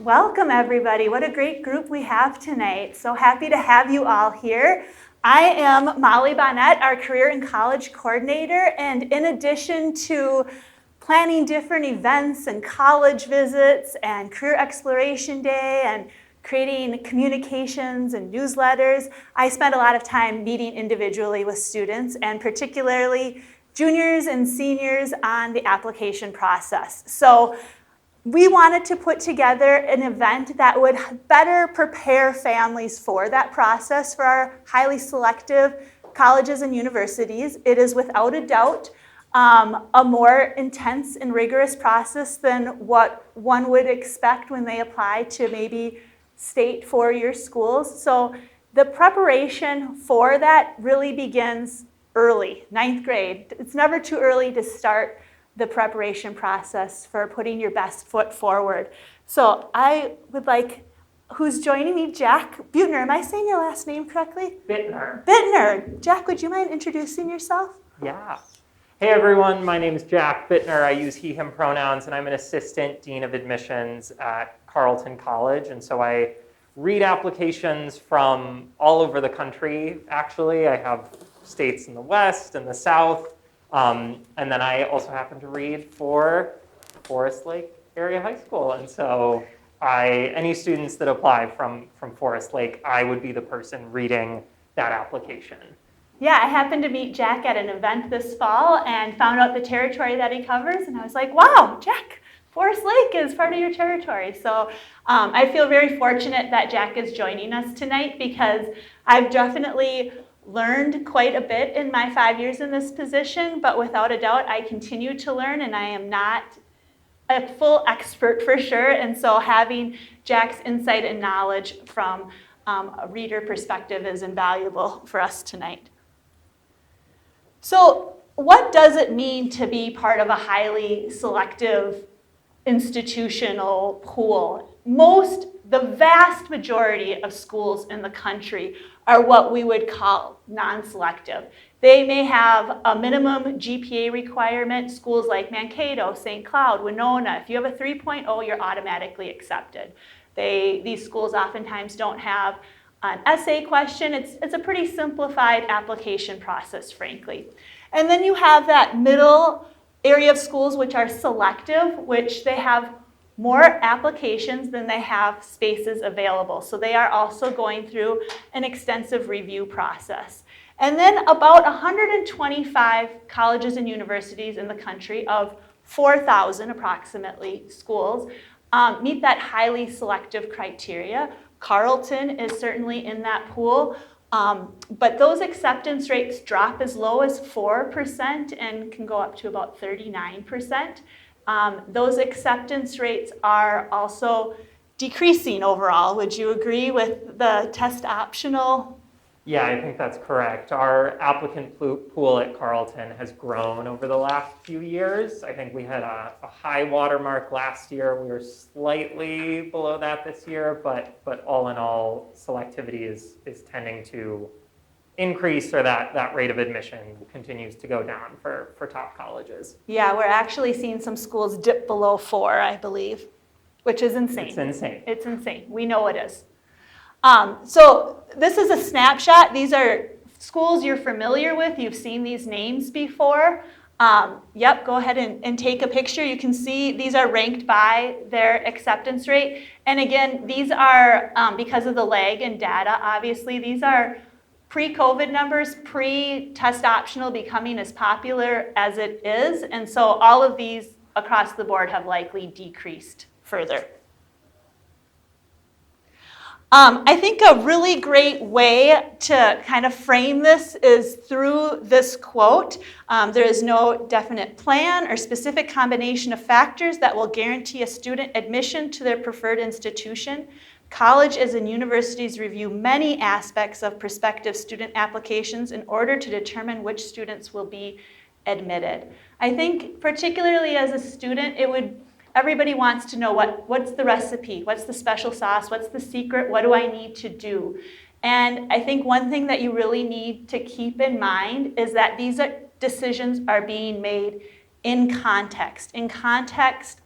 Welcome, everybody. What a great group we have tonight. So happy to have you all here. I am Molly Bonnet, our Career and College Coordinator, and in addition to planning different events and college visits and Career Exploration Day and creating communications and newsletters, I spend a lot of time meeting individually with students, and particularly juniors and seniors on the application process. So we wanted to put together an event that would better prepare families for that process for our highly selective colleges and universities. It is without a doubt a more intense and rigorous process than what one would expect when they apply to maybe state four-year schools. So the preparation for that really begins early, 9th grade. It's never too early to start the preparation process for putting your best foot forward. So I would like, who's joining me? Jack Butner. Am I saying your last name correctly? Bittner. Bittner. Jack, would you mind introducing yourself? Yeah. Hey everyone, my name is Jack Bittner. I use he, him pronouns, and I'm an assistant dean of admissions at Carleton College. And so I read applications from all over the country, actually. I have states in the West and the South. And then I also happen to read for Forest Lake Area High School. And so any students that apply from Forest Lake, I would be the person reading that application. Yeah, I happened to meet Jack at an event this fall and found out the territory that he covers. And I was like, wow, Jack, Forest Lake is part of your territory. So I feel very fortunate that Jack is joining us tonight because I've definitely learned quite a bit in my 5 years in this position, but without a doubt, I continue to learn, and I am not a full expert for sure. And so having Jack's insight and knowledge from a reader perspective is invaluable for us tonight. So what does it mean to be part of a highly selective institutional pool? The vast majority of schools in the country are what we would call non-selective. They may have a minimum GPA requirement. Schools like Mankato, St. Cloud, Winona, if you have a 3.0, you're automatically accepted. These schools oftentimes don't have an essay question. It's a pretty simplified application process, frankly. And then you have that middle area of schools which are selective, which they have more applications than they have spaces available. So they are also going through an extensive review process. And then about 125 colleges and universities in the country of 4,000 approximately schools meet that highly selective criteria. Carleton is certainly in that pool, but those acceptance rates drop as low as 4% and can go up to about 39%. Those acceptance rates are also decreasing overall. Would you agree with the test optional? Yeah, I think that's correct. Our applicant pool at Carleton has grown over the last few years. I think we had a high watermark last year. We were slightly below that this year, but all in all, selectivity is tending to increase, or that rate of admission continues to go down for top colleges. Yeah, we're actually seeing some schools dip below 4, I believe, which is insane. It's insane. It's insane. We know it is. So this is a snapshot. These are schools you're familiar with. You've seen these names before. Yep, go ahead and take a picture. You can see these are ranked by their acceptance rate. And again, these are, because of the lag in data, obviously, these are pre-COVID numbers, pre-test optional becoming as popular as it is. And so all of these across the board have likely decreased further. I think a really great way to kind of frame this is through this quote. There is no definite plan or specific combination of factors that will guarantee a student admission to their preferred institution. Colleges and universities review many aspects of prospective student applications in order to determine which students will be admitted. I think particularly as a student, everybody wants to know what's the recipe, what's the special sauce, what's the secret, what do I need to do? And I think one thing that you really need to keep in mind is that these decisions are being made in context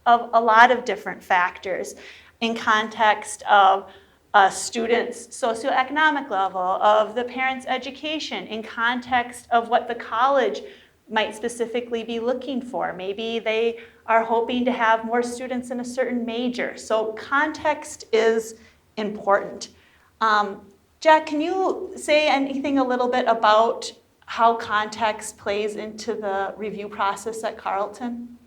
of a lot of different factors. in context of a student's socioeconomic level, of the parent's education, in context of what the college might specifically be looking for. Maybe they are hoping to have more students in a certain major. So context is important. Jack, can you say anything a little bit about how context plays into the review process at Carleton?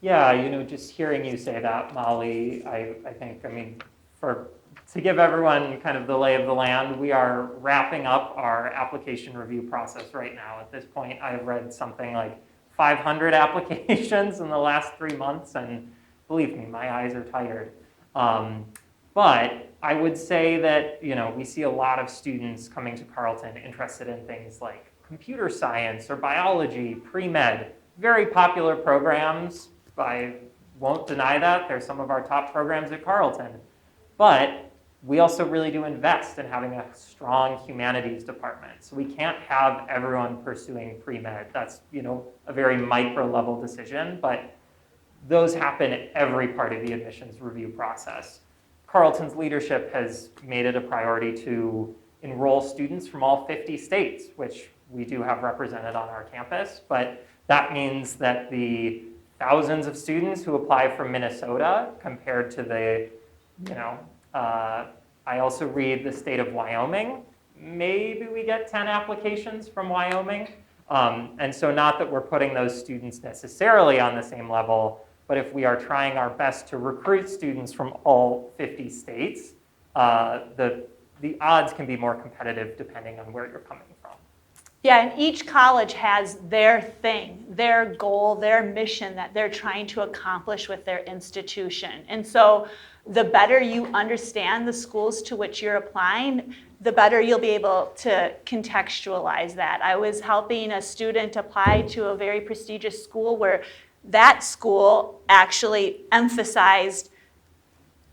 Yeah, just hearing you say that, Molly, I think, to give everyone kind of the lay of the land, we are wrapping up our application review process right now. At this point, I've read something like 500 applications in the last 3 months, and believe me, my eyes are tired. But I would say that, we see a lot of students coming to Carleton interested in things like computer science or biology, pre-med, very popular programs. I won't deny that. They're some of our top programs at Carleton. But we also really do invest in having a strong humanities department. So we can't have everyone pursuing pre-med. That's, a very micro level decision, but those happen at every part of the admissions review process. Carleton's leadership has made it a priority to enroll students from all 50 states, which we do have represented on our campus, but that means that the thousands of students who apply from Minnesota compared to the, I also read the state of Wyoming. Maybe we get 10 applications from Wyoming. And so not that we're putting those students necessarily on the same level, but if we are trying our best to recruit students from all 50 states, the odds can be more competitive depending on where you're coming from. Yeah, and each college has their thing, their goal, their mission that they're trying to accomplish with their institution. And so the better you understand the schools to which you're applying, the better you'll be able to contextualize that. I was helping a student apply to a very prestigious school where that school actually emphasized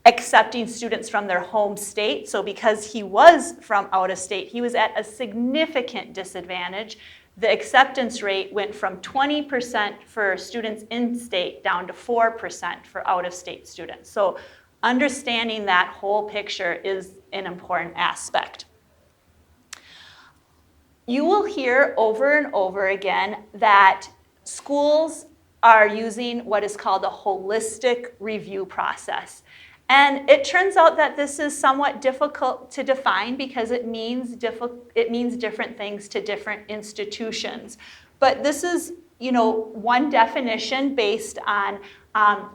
accepting students from their home state. So because he was from out of state, he was at a significant disadvantage. The acceptance rate went from 20% for students in state down to 4% for out of state students. So understanding that whole picture is an important aspect. You will hear over and over again that schools are using what is called a holistic review process. And it turns out that this is somewhat difficult to define because it means different things to different institutions. But this is, one definition based on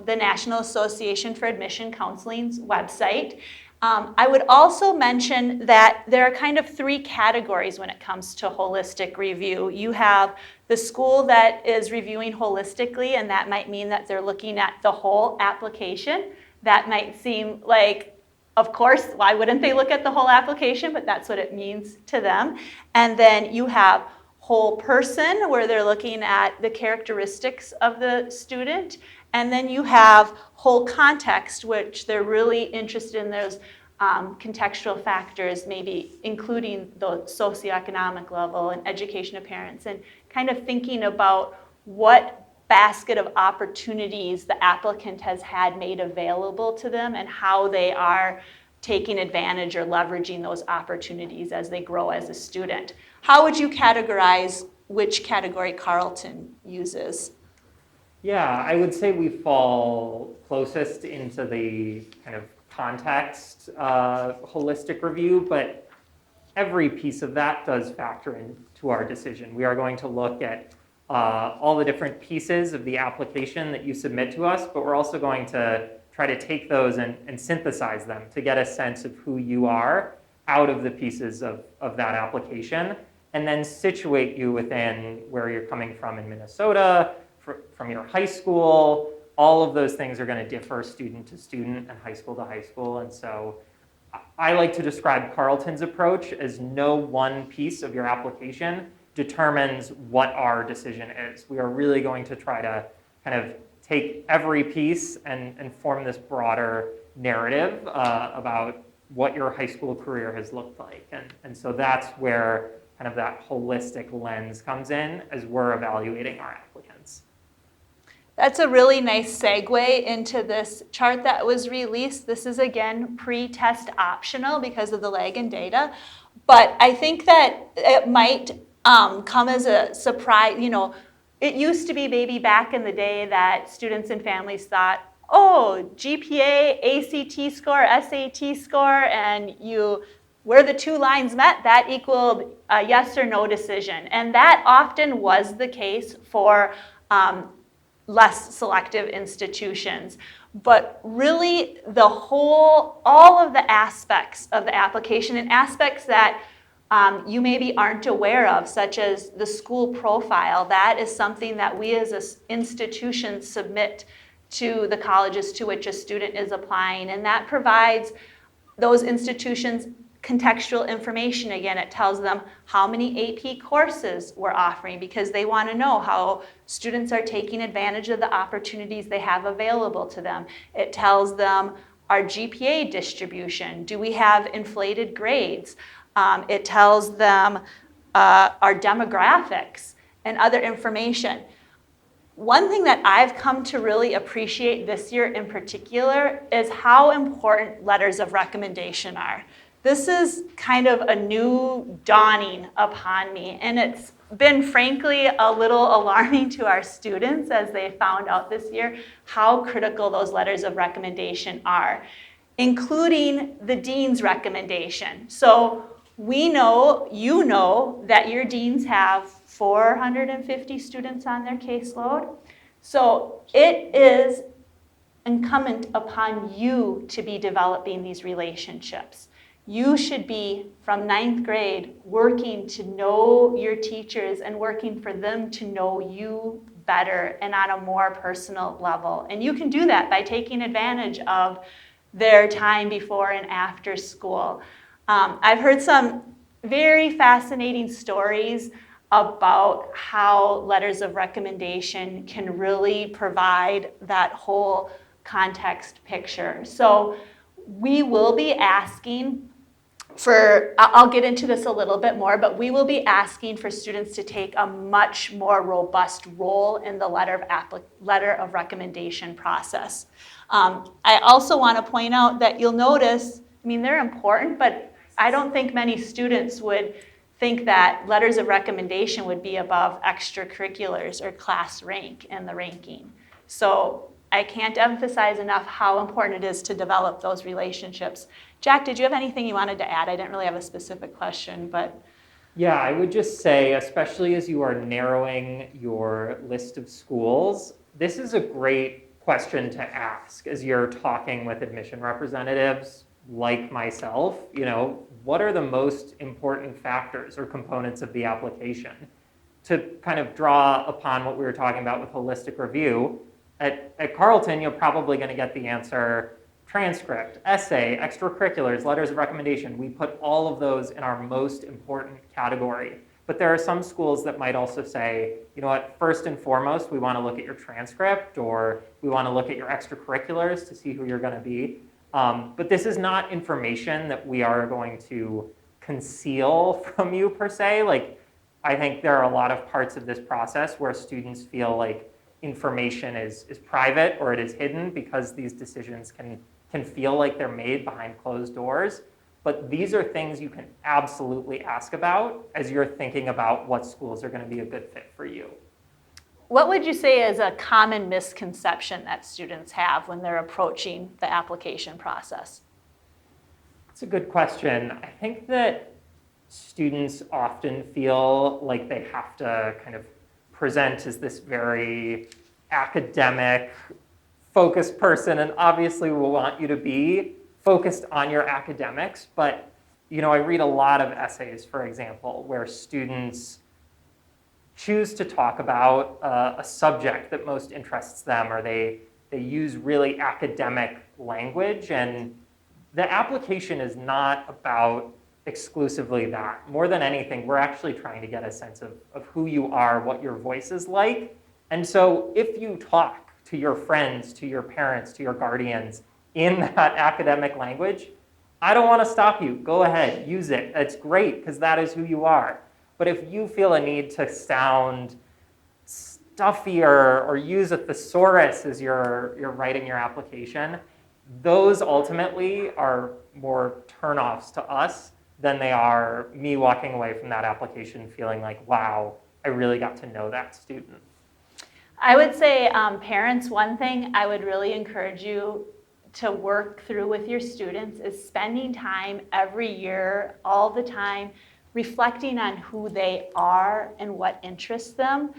the National Association for Admission Counseling's website. I would also mention that there are kind of 3 categories when it comes to holistic review. You have the school that is reviewing holistically, and that might mean that they're looking at the whole application. That might seem like, of course, why wouldn't they look at the whole application? But that's what it means to them. And then you have whole person, where they're looking at the characteristics of the student. And then you have whole context, which they're really interested in those contextual factors, maybe including the socioeconomic level and education of parents, and kind of thinking about what basket of opportunities the applicant has had made available to them and how they are taking advantage or leveraging those opportunities as they grow as a student. How would you categorize which category Carleton uses? Yeah, I would say we fall closest into the kind of context holistic review, but every piece of that does factor into our decision. We are going to look at all the different pieces of the application that you submit to us, but we're also going to try to take those and synthesize them to get a sense of who you are out of the pieces of that application, and then situate you within where you're coming from in Minnesota, from your high school. All of those things are going to differ student to student and high school to high school. And so I like to describe Carleton's approach as no one piece of your application determines what our decision is. We are really going to try to kind of take every piece and form this broader narrative about what your high school career has looked like. And so that's where kind of that holistic lens comes in as we're evaluating our applicants. That's a really nice segue into this chart that was released. This is, again, pre-test optional because of the lag in data. But I think that it might come as a surprise. It used to be maybe back in the day that students and families thought, oh, GPA, ACT score, SAT score, and where the two lines met, that equaled a yes or no decision. And that often was the case for less selective institutions. But really, all of the aspects of the application and aspects that you maybe aren't aware of, such as the school profile, that is something that we as an institution submit to the colleges to which a student is applying. And that provides those institutions contextual information. Again, it tells them how many AP courses we're offering because they want to know how students are taking advantage of the opportunities they have available to them. It tells them our GPA distribution. Do we have inflated grades? It tells them our demographics and other information. One thing that I've come to really appreciate this year in particular is how important letters of recommendation are. This is kind of a new dawning upon me, and it's been frankly a little alarming to our students as they found out this year how critical those letters of recommendation are, including the dean's recommendation. So we know, that your deans have 450 students on their caseload. So it is incumbent upon you to be developing these relationships. You should be, from 9th grade, working to know your teachers and working for them to know you better and on a more personal level. And you can do that by taking advantage of their time before and after school. I've heard some very fascinating stories about how letters of recommendation can really provide that whole context picture. So we will be asking I'll get into this a little bit more, but we will be asking for students to take a much more robust role in the letter of recommendation process. I also want to point out that you'll notice, they're important, but I don't think many students would think that letters of recommendation would be above extracurriculars or class rank in the ranking. So I can't emphasize enough how important it is to develop those relationships. Jack, did you have anything you wanted to add? I didn't really have a specific question, but... Yeah, I would just say, especially as you are narrowing your list of schools, this is a great question to ask as you're talking with admission representatives like myself. What are the most important factors or components of the application? To kind of draw upon what we were talking about with holistic review, at Carleton, you're probably going to get the answer transcript, essay, extracurriculars, letters of recommendation. We put all of those in our most important category. But there are some schools that might also say, first and foremost, we want to look at your transcript, or we want to look at your extracurriculars to see who you're going to be. But this is not information that we are going to conceal from you per se. I think there are a lot of parts of this process where students feel like information is private or it is hidden because these decisions can feel like they're made behind closed doors. But these are things you can absolutely ask about as you're thinking about what schools are going to be a good fit for you. What would you say is a common misconception that students have when they're approaching the application process? That's a good question. I think that students often feel like they have to kind of present as this very academic, focused person, and obviously we want you to be focused on your academics, but I read a lot of essays, for example, where students choose to talk about a subject that most interests them, or they use really academic language, and the application is not about exclusively that. More than anything, we're actually trying to get a sense of who you are, what your voice is like. And so if you talk to your friends, to your parents, to your guardians in that academic language, I don't want to stop you. Go ahead, use it. It's great because that is who you are. But if you feel a need to sound stuffy or use a thesaurus as you're writing your application, those ultimately are more turnoffs to us than they are me walking away from that application feeling like, wow, I really got to know that student. I would say parents, one thing I would really encourage you to work through with your students is spending time every year, all the time, reflecting on who they are and what interests them.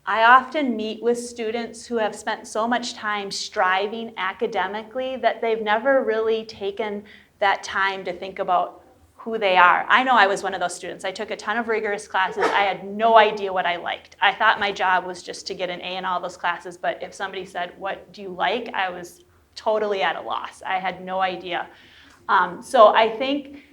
I often meet with students who have spent so much time striving academically that they've never really taken that time to think about who they are. I know I was one of those students. I took a ton of rigorous classes. I had no idea what I liked. I thought my job was just to get an A in all those classes, but if somebody said, "What do you like?" I was totally at a loss. I had no idea. So I think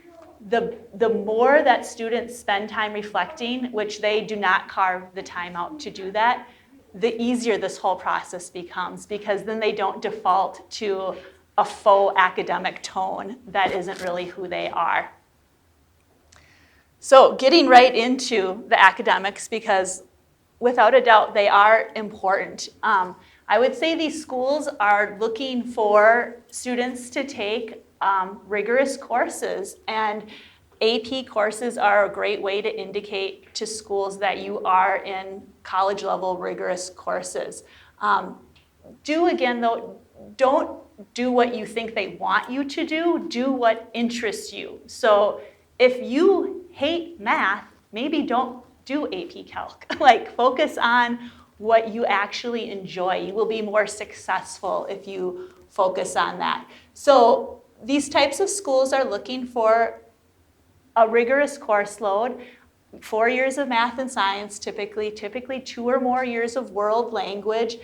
the more that students spend time reflecting, which they do not carve the time out to do that, the easier this whole process becomes, because then they don't default to a faux academic tone that isn't really who they are. So getting right into the academics, because without a doubt they are important. I would say these schools are looking for students to take rigorous courses, and AP courses are a great way to indicate to schools that you are in college level rigorous courses. Don't do what you think they want you to do what interests you. So if you hate math, maybe don't do AP Calc. Focus on what you actually enjoy. You will be more successful if you focus on that. So these types of schools are looking for a rigorous course load, 4 years of math and science typically 2 or more years of world language,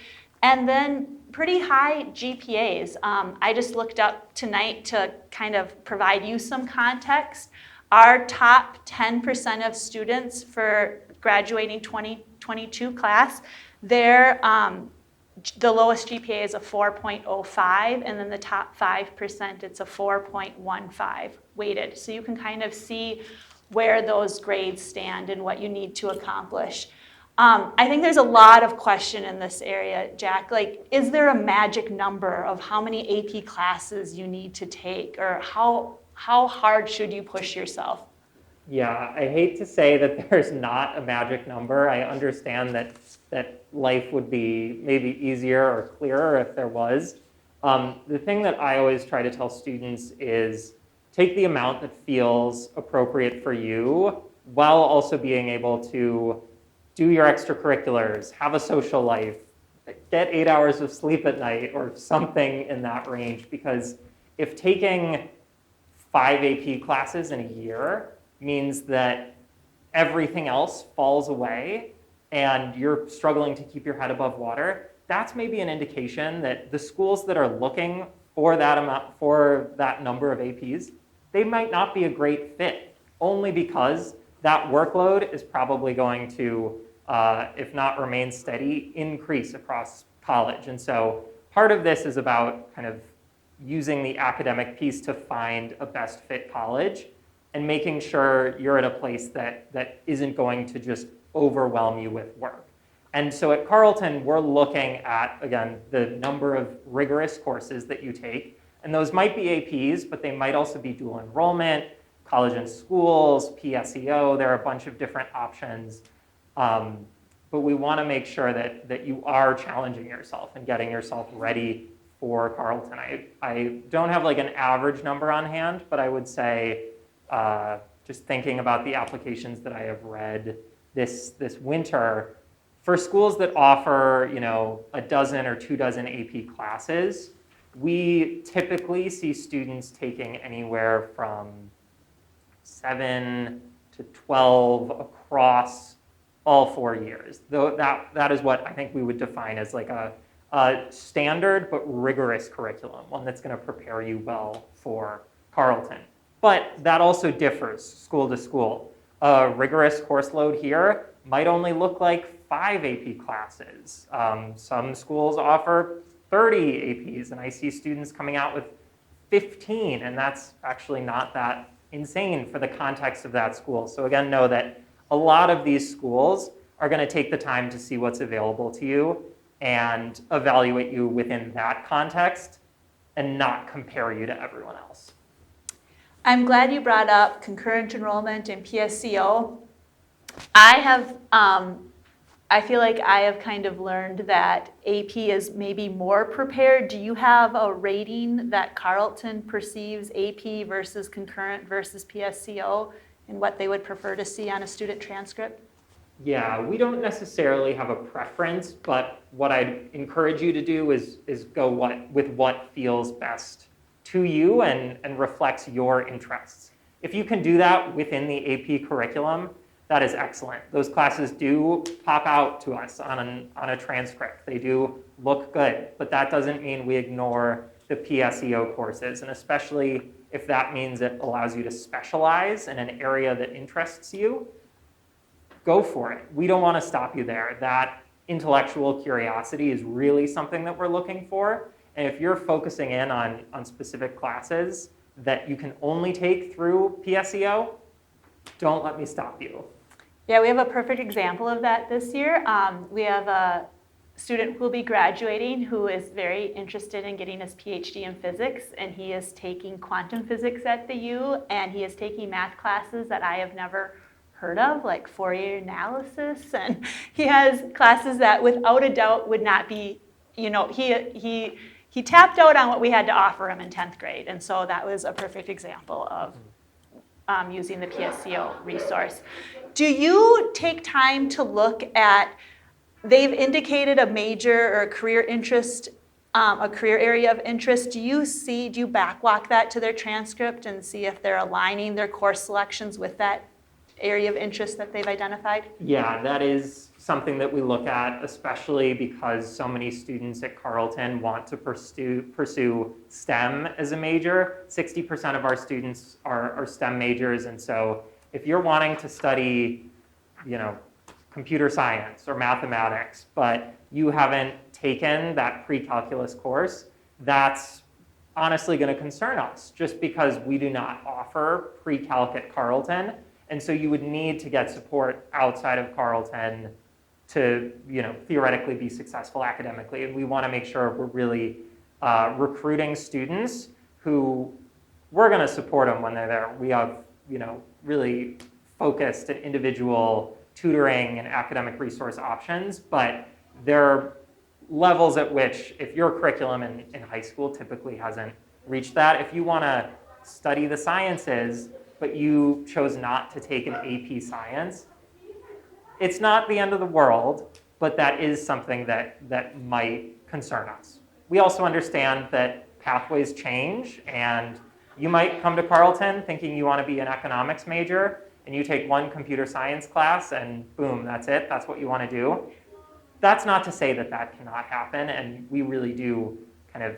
and then pretty high GPAs. I just looked up tonight to kind of provide you some context. Our top 10% of students for graduating 2022 class, the lowest GPA is a 4.05, and then the top 5%, it's a 4.15 weighted. So you can kind of see where those grades stand and what you need to accomplish. I think there's a lot of question in this area, Jack. Is there a magic number of how many AP classes you need to take, or how hard should you push yourself? Yeah, I hate to say that there's not a magic number. I understand that life would be maybe easier or clearer if there was. The thing that I always try to tell students is take the amount that feels appropriate for you while also being able to do your extracurriculars, have a social life, get 8 hours of sleep at night or something in that range. Because if taking 5 AP classes in a year means that everything else falls away and you're struggling to keep your head above water, that's maybe an indication that the schools that are looking for that number of APs, they might not be a great fit, only because that workload is probably going to, if not remain steady, increase across college. And so part of this is about kind of using the academic piece to find a best fit college and making sure you're at a place that isn't going to just overwhelm you with work. And so at Carleton, we're looking at, again, the number of rigorous courses that you take. And those might be APs, but they might also be dual enrollment, college and schools, PSEO. There are a bunch of different options. But we want to make sure that you are challenging yourself and getting yourself ready for Carleton. I don't have an average number on hand, but I would say just thinking about the applications that I have read this winter, for schools that offer, a dozen or 2 dozen AP classes, we typically see students taking anywhere from 7 to 12 across all 4 years. Though that is what I think we would define as a standard but rigorous curriculum, one that's going to prepare you well for Carleton. But that also differs school to school. A rigorous course load here might only look like 5 AP classes. Some schools offer 30 APs, and I see students coming out with 15, and that's actually not that insane for the context of that school. So again, know that a lot of these schools are going to take the time to see what's available to you and evaluate you within that context and not compare you to everyone else. I'm glad you brought up concurrent enrollment and PSCO. I feel like I have kind of learned that AP is maybe more prepared. Do you have a rating that Carleton perceives AP versus concurrent versus PSCO and what they would prefer to see on a student transcript? Yeah, we don't necessarily have a preference, but what I'd encourage you to do is go with what feels best to you and reflects your interests. If you can do that within the AP curriculum, that is excellent. Those classes do pop out to us on a transcript. They do look good, but that doesn't mean we ignore the PSEO courses, and especially if that means it allows you to specialize in an area that interests you, go for it. We don't want to stop you there. That intellectual curiosity is really something that we're looking for, and if you're focusing in on specific classes that you can only take through PSEO, don't let me stop you. Yeah, we have a perfect example of that this year. We have a student who will be graduating who is very interested in getting his PhD in physics, and he is taking quantum physics at the U, and he is taking math classes that I have never heard of, like Fourier analysis, and he has classes that without a doubt would not be, he tapped out on what we had to offer him in 10th grade, and so that was a perfect example of using the PSCO resource. Do you take time to look at, they've indicated a major or a career interest, a career area of interest. Do you backwalk that to their transcript and see if they're aligning their course selections with that area of interest that they've identified? Yeah, that is something that we look at, especially because so many students at Carleton want to pursue STEM as a major. 60% of our students are STEM majors, and so if you're wanting to study, computer science or mathematics, but you haven't taken that pre-calculus course, that's honestly going to concern us, just because we do not offer pre-calc at Carleton. And so you would need to get support outside of Carleton to, theoretically be successful academically. And we want to make sure we're really recruiting students who we're going to support them when they're there. We have, really focused and individual tutoring and academic resource options, but there are levels at which, if your curriculum in high school typically hasn't reached that, if you want to study the sciences, but you chose not to take an AP Science, it's not the end of the world, but that is something that might concern us. We also understand that pathways change, and you might come to Carleton thinking you want to be an economics major, and you take one computer science class, and boom, that's it. That's what you want to do. That's not to say that cannot happen, and we really do kind of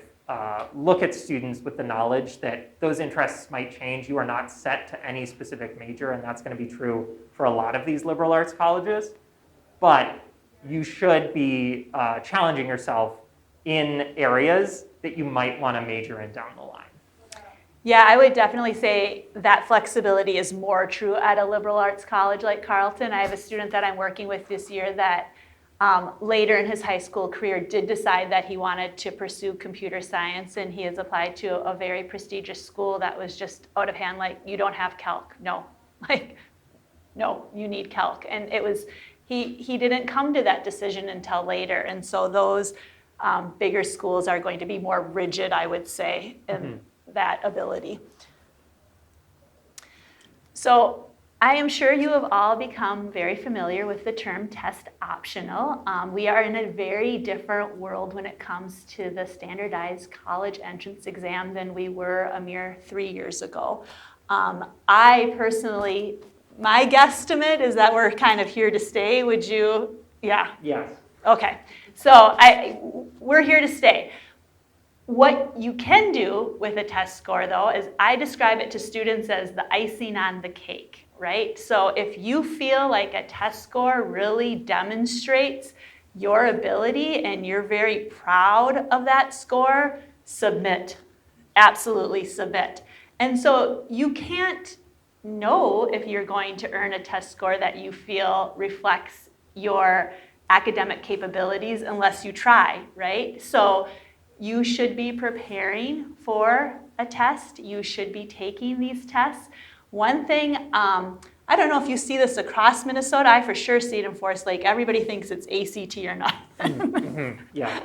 look at students with the knowledge that those interests might change. You are not set to any specific major, and that's going to be true for a lot of these liberal arts colleges. But you should be challenging yourself in areas that you might want to major in down the line. Yeah, I would definitely say that flexibility is more true at a liberal arts college like Carleton. I have a student that I'm working with this year that later in his high school career did decide that he wanted to pursue computer science, and he has applied to a very prestigious school that was just out of hand, like, you don't have calc. No, no, you need calc. And it was, he didn't come to that decision until later. And so those bigger schools are going to be more rigid, I would say, in that ability. So I am sure you have all become very familiar with the term test optional. We are in a very different world when it comes to the standardized college entrance exam than we were a mere 3 years ago. I personally, my guesstimate is that we're kind of here to stay. Would you? Yeah? Yes. Okay. So we're here to stay. What you can do with a test score, though, is I describe it to students as the icing on the cake, right? So if you feel like a test score really demonstrates your ability and you're very proud of that score, submit. Absolutely submit. And so you can't know if you're going to earn a test score that you feel reflects your academic capabilities unless you try, right? So you should be preparing for a test. You should be taking these tests. One thing, I don't know if you see this across Minnesota. I for sure see it in Forest Lake. Everybody thinks it's ACT or not. Yeah.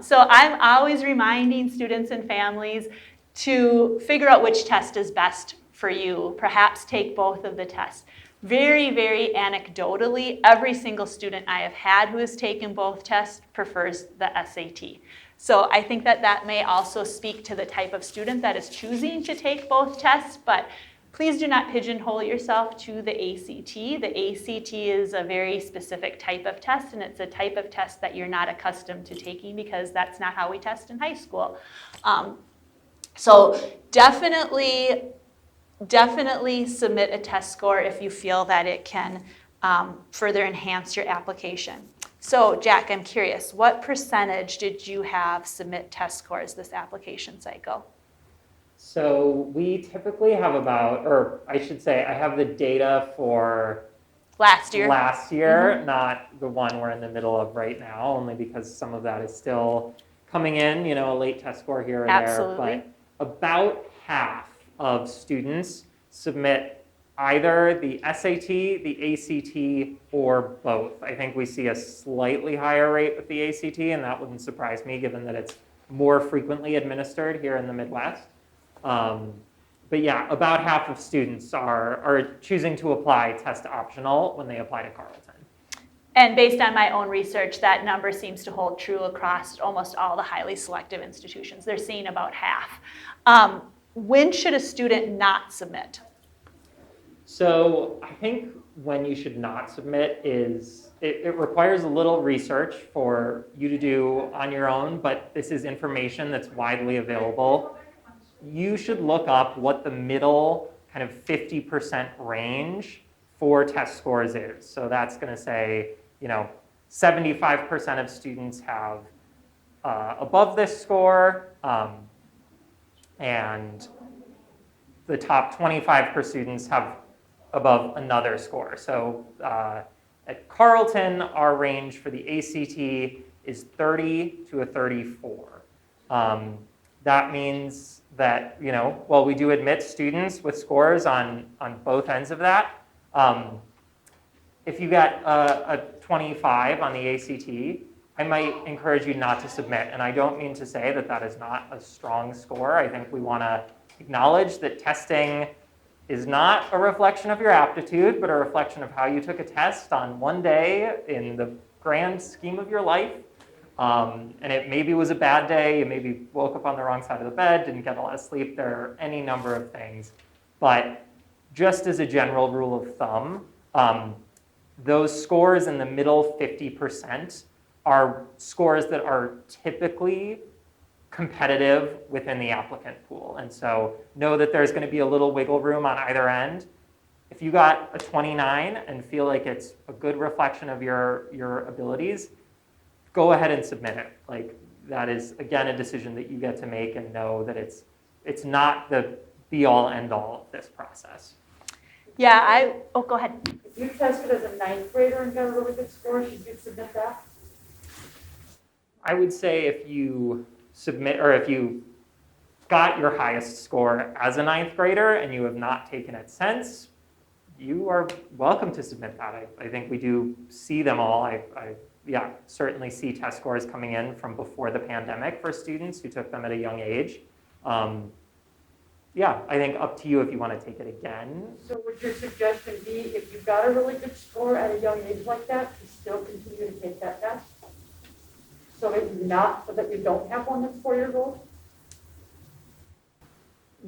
So I'm always reminding students and families to figure out which test is best for you. Perhaps take both of the tests. Very, very anecdotally, every single student I have had who has taken both tests prefers the SAT. So I think that that may also speak to the type of student that is choosing to take both tests, but please do not pigeonhole yourself to the ACT. The ACT is a very specific type of test, and it's a type of test that you're not accustomed to taking because that's not how we test in high school. So definitely submit a test score if you feel that it can further enhance your application. So Jack, I'm curious, what percentage did you have submit test scores this application cycle? So we typically have about, or I should say, I have the data for last year, not the one we're in the middle of right now, only because some of that is still coming in, a late test score here or Absolutely. there. But about half of students submit either the SAT, the ACT, or both. I think we see a slightly higher rate with the ACT, and that wouldn't surprise me given that it's more frequently administered here in the Midwest. But yeah, about half of students are choosing to apply test optional when they apply to Carleton. And based on my own research, that number seems to hold true across almost all the highly selective institutions. They're seeing about half. When should a student not submit? So I think when you should not submit is, it requires a little research for you to do on your own, but this is information that's widely available. You should look up what the middle kind of 50% range for test scores is. So that's going to say, 75% of students have above this score, and the top 25% of students have above another score. So at Carleton, our range for the ACT is 30 to a 34. That means that, while we do admit students with scores on both ends of that, if you get a 25 on the ACT, I might encourage you not to submit. And I don't mean to say that that is not a strong score. I think we want to acknowledge that testing is not a reflection of your aptitude, but a reflection of how you took a test on one day in the grand scheme of your life. And it maybe was a bad day, you maybe woke up on the wrong side of the bed, didn't get a lot of sleep, there are any number of things. But just as a general rule of thumb, those scores in the middle 50% are scores that are typically competitive within the applicant pool. And so know that there's going to be a little wiggle room on either end. If you got a 29 and feel like it's a good reflection of your abilities, go ahead and submit it. Like, that is, again, a decision that you get to make, and know that it's not the be-all, end-all of this process. Yeah, go ahead. If you tested as a ninth grader and got a really good score, should you submit that? I would say if you submit, or if you got your highest score as a ninth grader and you have not taken it since, you are welcome to submit that. I think we do see them all. I certainly see test scores coming in from before the pandemic for students who took them at a young age. I think up to you if you want to take it again. So would your suggestion be, if you got a really good score at a young age like that, to still continue to take that test? So that you don't have one that's 4 years old?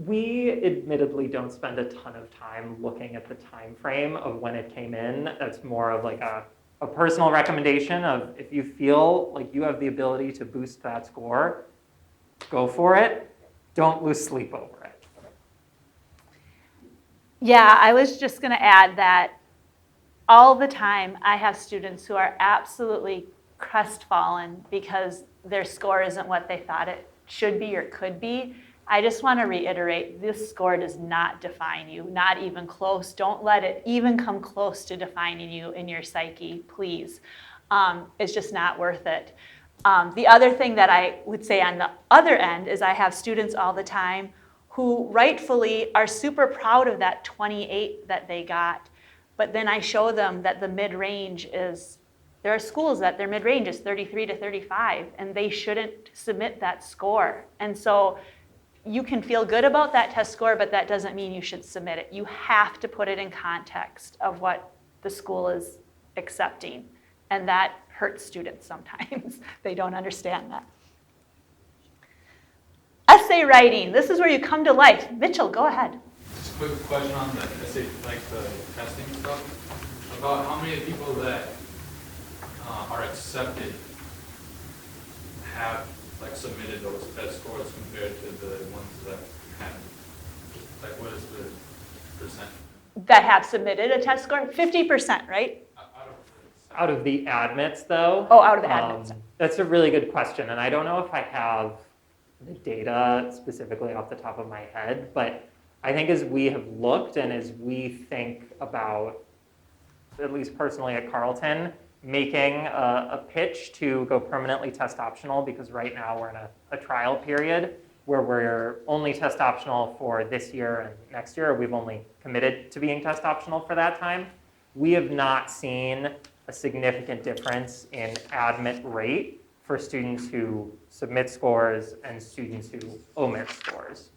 We admittedly don't spend a ton of time looking at the time frame of when it came in. That's more of like a personal recommendation of, if you feel like you have the ability to boost that score, go for it. Don't lose sleep over it. Yeah, I was just going to add that all the time I have students who are absolutely crestfallen because their score isn't what they thought it should be or could be. I just want to reiterate, this score does not define you, not even close. Don't let it even come close to defining you in your psyche, please. It's just not worth it. The other thing that I would say on the other end is I have students all the time who rightfully are super proud of that 28 that they got, but then I show them that the mid-range is, there are schools that their mid-range is 33 to 35, and they shouldn't submit that score. And so you can feel good about that test score, but that doesn't mean you should submit it. You have to put it in context of what the school is accepting, and that hurts students sometimes. They don't understand that. Essay writing, this is where you come to life. Mitchell, go ahead. Just a quick question on the essay, like the testing stuff, about how many people that are accepted have like submitted those test scores compared to the ones that haven't? Like, what is the percent? That have submitted a test score? 50%, right? Out of the admits, though? Oh, out of the admits. That's a really good question, and I don't know if I have the data specifically off the top of my head, but I think as we have looked and as we think about, at least personally at Carleton, making a pitch to go permanently test optional, because right now we're in a trial period where we're only test optional for this year and next year. We've only committed to being test optional for that time. We have not seen a significant difference in admit rate for students who submit scores and students who omit scores.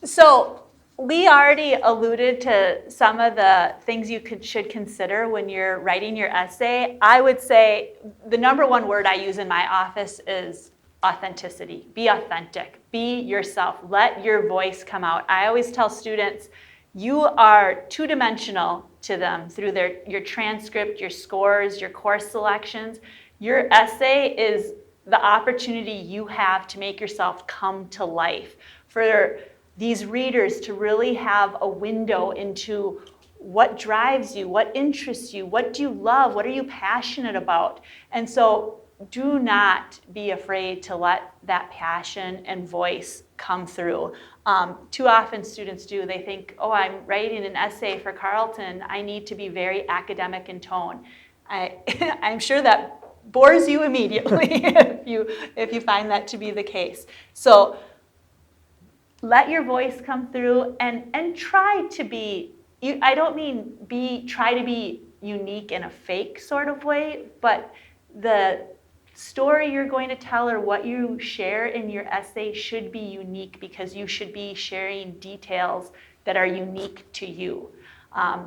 So we already alluded to some of the things you should consider when you're writing your essay. I would say the number one word I use in my office is authenticity. Be authentic. Be yourself. Let your voice come out. I always tell students, you are two-dimensional to them through your transcript, your scores, your course selections. Your essay is the opportunity you have to make yourself come to life. For these readers to really have a window into what drives you, what interests you, what do you love, what are you passionate about. And so do not be afraid to let that passion and voice come through. Too often students do, they think, oh, I'm writing an essay for Carleton, I need to be very academic in tone. I'm sure that bores you immediately if you find that to be the case. So let your voice come through and try to be, I don't mean try to be unique in a fake sort of way, but the story you're going to tell or what you share in your essay should be unique, because you should be sharing details that are unique to you.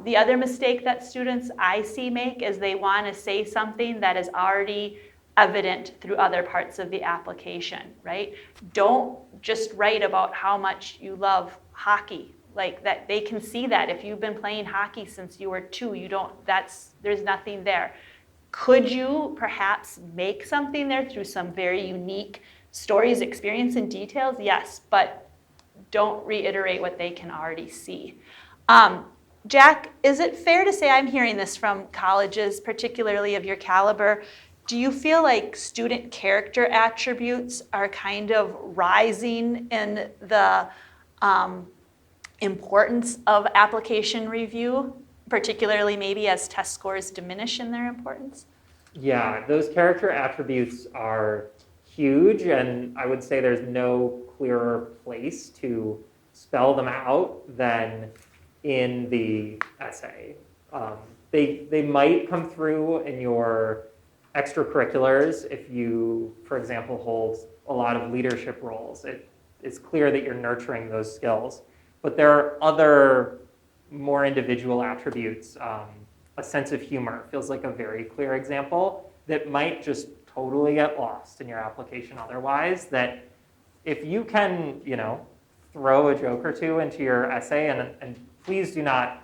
The other mistake that students I see make is they want to say something that is already evident through other parts of the application, right? Don't just write about how much you love hockey. Like that, they can see that. If you've been playing hockey since you were 2, there's nothing there. Could you perhaps make something there through some very unique stories, experience, and details? Yes, but don't reiterate what they can already see. Jack, is it fair to say, I'm hearing this from colleges, particularly of your caliber, do you feel like student character attributes are kind of rising in the importance of application review, particularly maybe as test scores diminish in their importance? Yeah, those character attributes are huge, and I would say there's no clearer place to spell them out than in the essay. They might come through in your extracurriculars if you, for example, hold a lot of leadership roles. It's clear that you're nurturing those skills. But there are other more individual attributes. A sense of humor feels like a very clear example that might just totally get lost in your application otherwise. That if you can, throw a joke or two into your essay, and please do not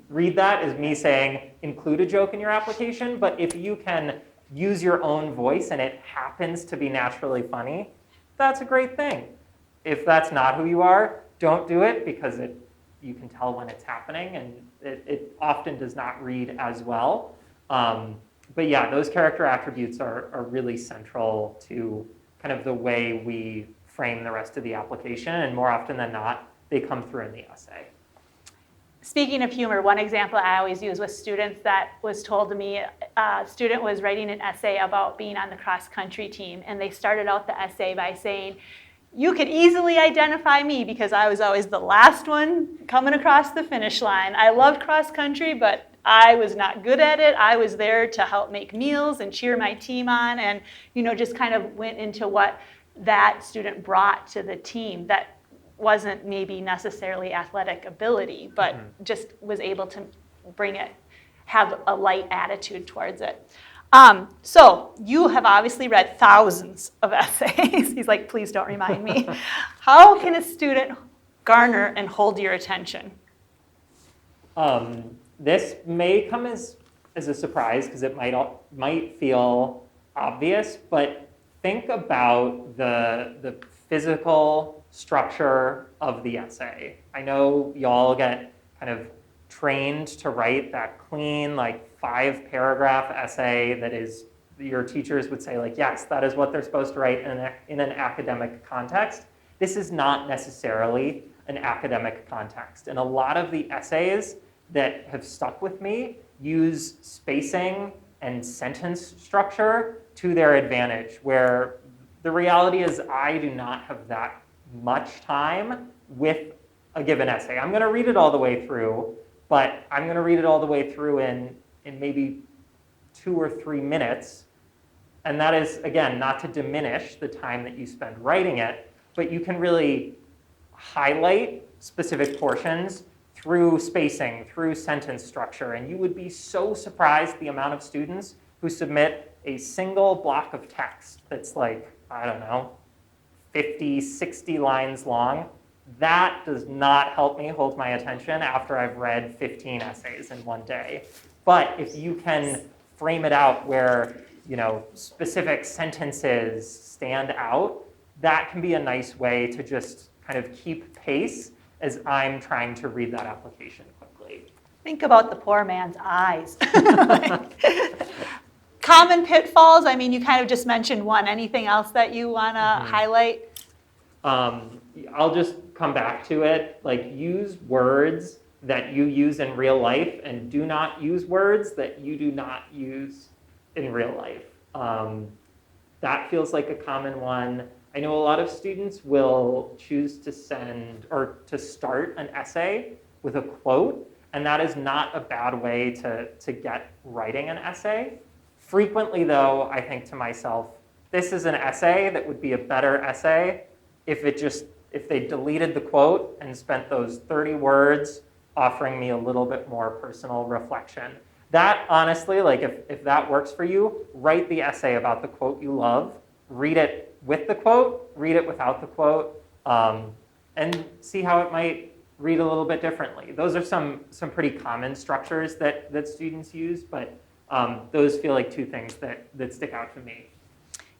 read that as me saying include a joke in your application, but if you can use your own voice and it happens to be naturally funny, that's a great thing. If that's not who you are, don't do it, because you can tell when it's happening, and it often does not read as well. But yeah, those character attributes are really central to kind of the way we frame the rest of the application, and more often than not, they come through in the essay. Speaking of humor, one example I always use with students that was told to me, a student was writing an essay about being on the cross-country team, and they started out the essay by saying, "You could easily identify me because I was always the last one coming across the finish line. I loved cross-country, but I was not good at it. I was there to help make meals and cheer my team on," and just kind of went into what that student brought to the team that wasn't maybe necessarily athletic ability, but just was able to bring it, have a light attitude towards it. So you have obviously read thousands of essays. He's like, please don't remind me. How can a student garner and hold your attention? This may come as a surprise because it might feel obvious, but think about the physical structure of the essay. I know y'all get kind of trained to write that clean, like 5-paragraph essay that is, your teachers would say, like, yes, that is what they're supposed to write in an academic context. This is not necessarily an academic context. And a lot of the essays that have stuck with me use spacing and sentence structure to their advantage, where the reality is I do not have that much time with a given essay. I'm going to read it all the way through, but I'm going to read it all the way through in maybe 2 or 3 minutes. And that is, again, not to diminish the time that you spend writing it, but you can really highlight specific portions through spacing, through sentence structure. And you would be so surprised the amount of students who submit a single block of text that's like, I don't know, 50, 60 lines long. That does not help me hold my attention after I've read 15 essays in one day. But if you can frame it out where, specific sentences stand out, that can be a nice way to just kind of keep pace as I'm trying to read that application quickly. Think about the poor man's eyes. Common pitfalls, you kind of just mentioned one. Anything else that you want to highlight? I'll just come back to it. Like, use words that you use in real life and do not use words that you do not use in real life. That feels like a common one. I know a lot of students will choose to send or to start an essay with a quote, and that is not a bad way to get writing an essay. Frequently, though, I think to myself, this is an essay that would be a better essay if they deleted the quote and spent those 30 words offering me a little bit more personal reflection. That, honestly, like if that works for you, write the essay about the quote you love, read it with the quote, read it without the quote, and see how it might read a little bit differently. Those are some pretty common structures that students use, but those feel like 2 things that stick out to me.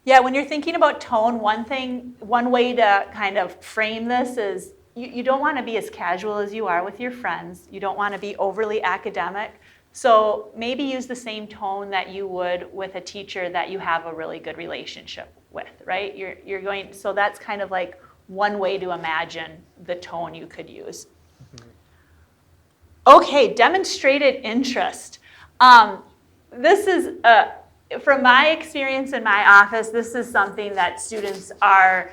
Yeah, when you're thinking about tone, one way to kind of frame this is you don't want to be as casual as you are with your friends. You don't want to be overly academic. So maybe use the same tone that you would with a teacher that you have a really good relationship with, right? You're going. So that's kind of like one way to imagine the tone you could use. Okay, demonstrated interest. This is from my experience in my office, this is something that students are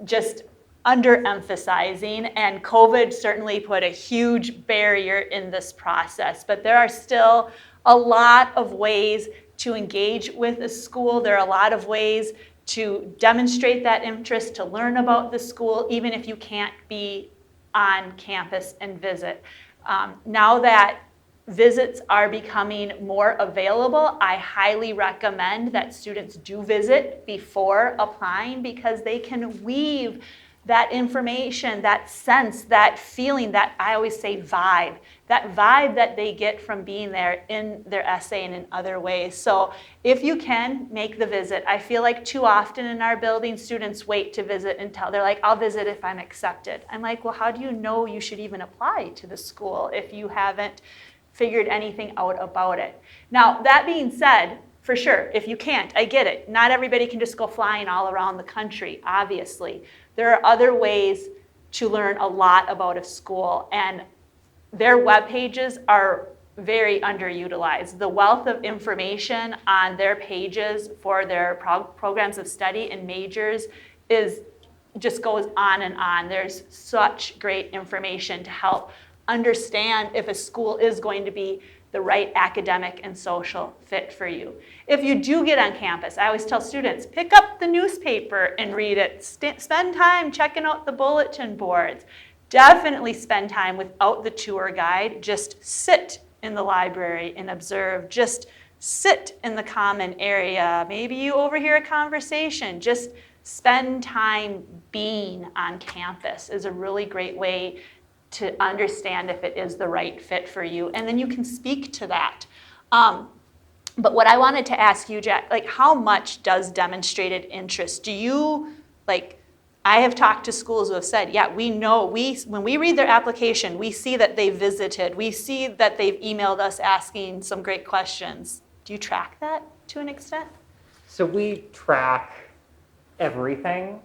just underemphasizing, and COVID certainly put a huge barrier in this process. But there are still a lot of ways to engage with a school. There are a lot of ways to demonstrate that interest, to learn about the school, even if you can't be on campus and visit. Now that visits are becoming more available, I highly recommend that students do visit before applying, because they can weave that information, that sense, that feeling, that I always say vibe, that vibe that they get from being there in their essay and in other ways. So if you can, make the visit. I feel like too often in our building, students wait to visit until they're like, I'll visit if I'm accepted. I'm like, well, how do you know you should even apply to the school if you haven't figured anything out about it? Now, that being said, for sure, if you can't, I get it. Not everybody can just go flying all around the country, obviously. There are other ways to learn a lot about a school, and their web pages are very underutilized. The wealth of information on their pages for their programs of study and majors just goes on and on. There's such great information to help understand if a school is going to be the right academic and social fit for you. If you do get on campus, I always tell students, pick up the newspaper and read it. Spend time checking out the bulletin boards. Definitely spend time without the tour guide. Just sit in the library and observe. Just sit in the common area. Maybe you overhear a conversation. Just spend time being on campus is a really great way to understand if it is the right fit for you. And then you can speak to that. But what I wanted to ask you, Jack, like, how much does demonstrated interest? Do you, like, I have talked to schools who have said, yeah, we know, when we read their application, we see that they visited, we see that they've emailed us asking some great questions. Do you track that to an extent? So we track everything.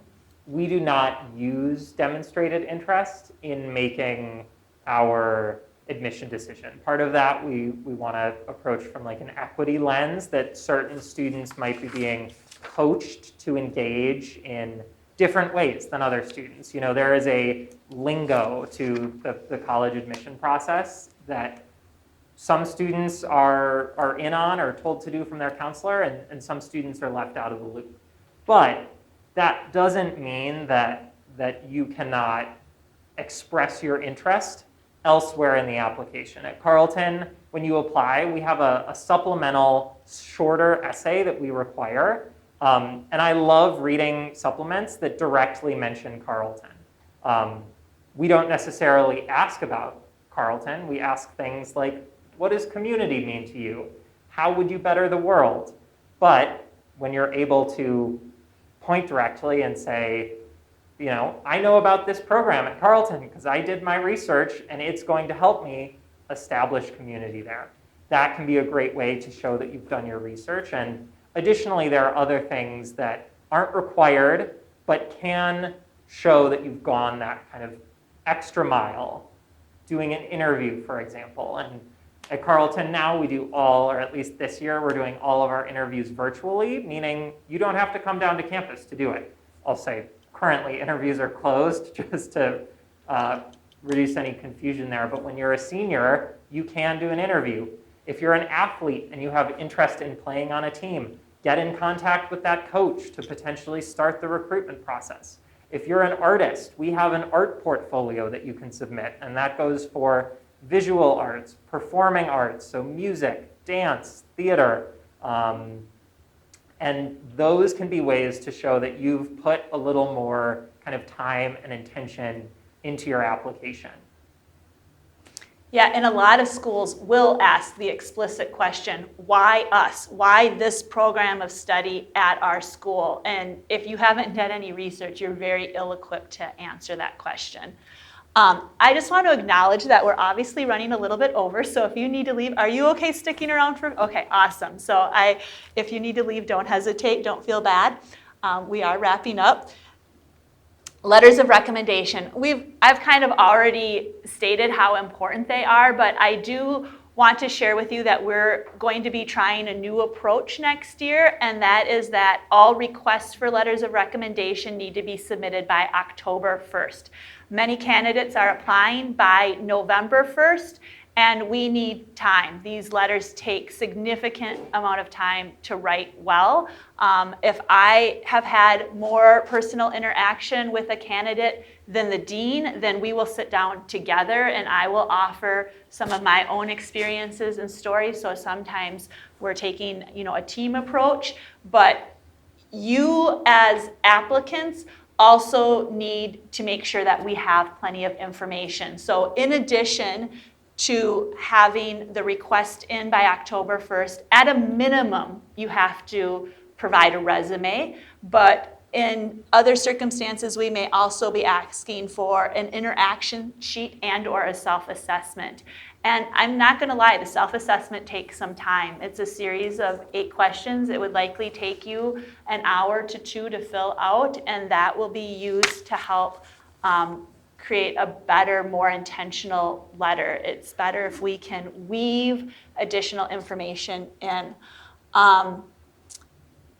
We do not use demonstrated interest in making our admission decision. Part of that we want to approach from like an equity lens, that certain students might be being coached to engage in different ways than other students. You know, there is a lingo to the college admission process that some students are in on or told to do from their counselor, and some students are left out of the loop. But that doesn't mean that you cannot express your interest elsewhere in the application. At Carleton, when you apply, we have a supplemental shorter essay that we require. And I love reading supplements that directly mention Carleton. We don't necessarily ask about Carleton. We ask things like, what does community mean to you? How would you better the world? But when you're able to point directly and say, you know, I know about this program at Carleton because I did my research and it's going to help me establish community there. That can be a great way to show that you've done your research. And additionally, there are other things that aren't required but can show that you've gone that kind of extra mile. Doing an interview, for example. And at Carleton now we do all, or at least this year, we're doing all of our interviews virtually, meaning you don't have to come down to campus to do it. I'll say currently interviews are closed just to reduce any confusion there. But when you're a senior, you can do an interview. If you're an athlete and you have interest in playing on a team, get in contact with that coach to potentially start the recruitment process. If you're an artist, we have an art portfolio that you can submit, and that goes for visual arts, performing arts, so music, dance, theater, and those can be ways to show that you've put a little more kind of time and intention into your application. Yeah, and a lot of schools will ask the explicit question, why us? Why this program of study at our school? And if you haven't done any research, you're very ill-equipped to answer that question. I just want to acknowledge that we're obviously running a little bit over, so if you need to leave, are you okay sticking around for? Okay, awesome. So if you need to leave, don't hesitate, don't feel bad. We are wrapping up. Letters of recommendation. I've kind of already stated how important they are, but I do want to share with you that we're going to be trying a new approach next year, and that is that all requests for letters of recommendation need to be submitted by October 1st. Many candidates are applying by November 1st, and we need time. These letters take significant amount of time to write well. If I have had more personal interaction with a candidate than the dean, then we will sit down together and I will offer some of my own experiences and stories. So sometimes we're taking, a team approach, but you as applicants also need to make sure that we have plenty of information. So in addition to having the request in by October 1st, at a minimum, you have to provide a resume, but in other circumstances, we may also be asking for an interaction sheet and or a self-assessment. And I'm not going to lie, the self-assessment takes some time. It's a series of 8 questions. It would likely take you an hour to 2 to fill out, and that will be used to help create a better, more intentional letter. It's better if we can weave additional information in.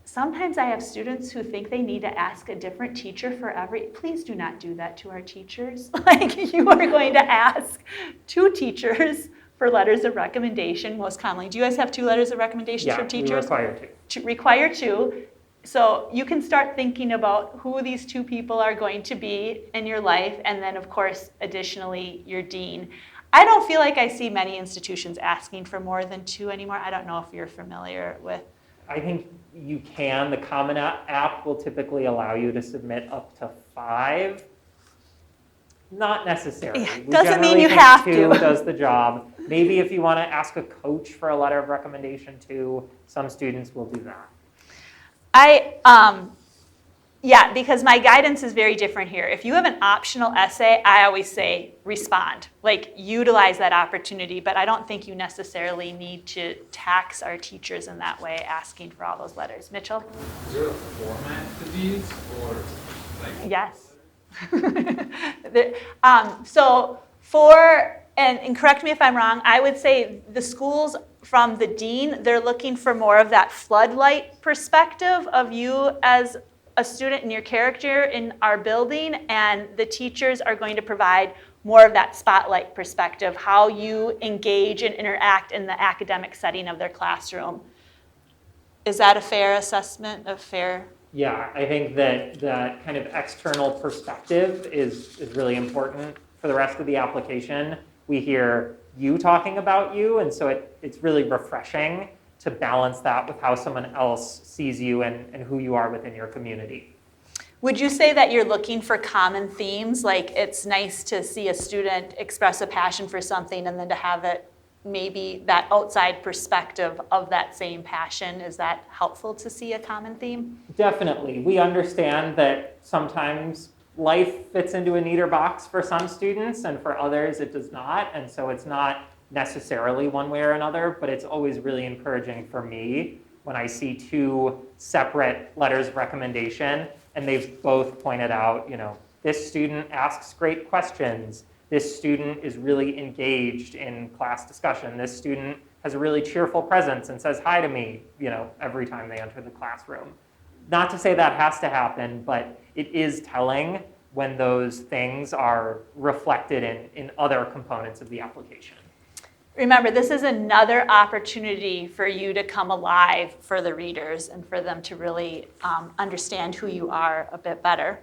Sometimes I have students who think they need to ask a different teacher for every, please do not do that to our teachers. Like, you are going to ask 2 teachers for letters of recommendation most commonly. Do you guys have 2 letters of recommendation from teachers? Yeah, we require 2. Require 2. So you can start thinking about who these 2 people are going to be in your life, and then of course, additionally, your dean. I don't feel like I see many institutions asking for more than 2 anymore. I don't know if you're familiar with. I think you can. The Common App will typically allow you to submit up to 5. Not necessarily. Yeah, We doesn't mean generally you think have 2 to. does the job. Maybe if you want to ask a coach for a letter of recommendation too, some students will do that. Yeah, because my guidance is very different here. If you have an optional essay, I always say respond. Like, utilize that opportunity, but I don't think you necessarily need to tax our teachers in that way, asking for all those letters. Mitchell? Is there a format to these, or like? Yes. And correct me if I'm wrong, I would say the schools from the dean, they're looking for more of that floodlight perspective of you as a student and your character in our building, and the teachers are going to provide more of that spotlight perspective, how you engage and interact in the academic setting of their classroom. Is that a fair assessment of fair? Yeah, I think that that kind of external perspective is really important for the rest of the application. We hear you talking about you, and so it's really refreshing to balance that with how someone else sees you and who you are within your community. Would you say that you're looking for common themes? Like, it's nice to see a student express a passion for something and then to have it maybe that outside perspective of that same passion. Is that helpful to see a common theme? Definitely. We understand that sometimes life fits into a neater box for some students, and for others it does not. And so it's not necessarily one way or another, but it's always really encouraging for me when I see 2 separate letters of recommendation and they've both pointed out, this student asks great questions. This student is really engaged in class discussion. This student has a really cheerful presence and says hi to me, every time they enter the classroom. Not to say that has to happen, but it is telling when those things are reflected in other components of the application. Remember, this is another opportunity for you to come alive for the readers and for them to really understand who you are a bit better.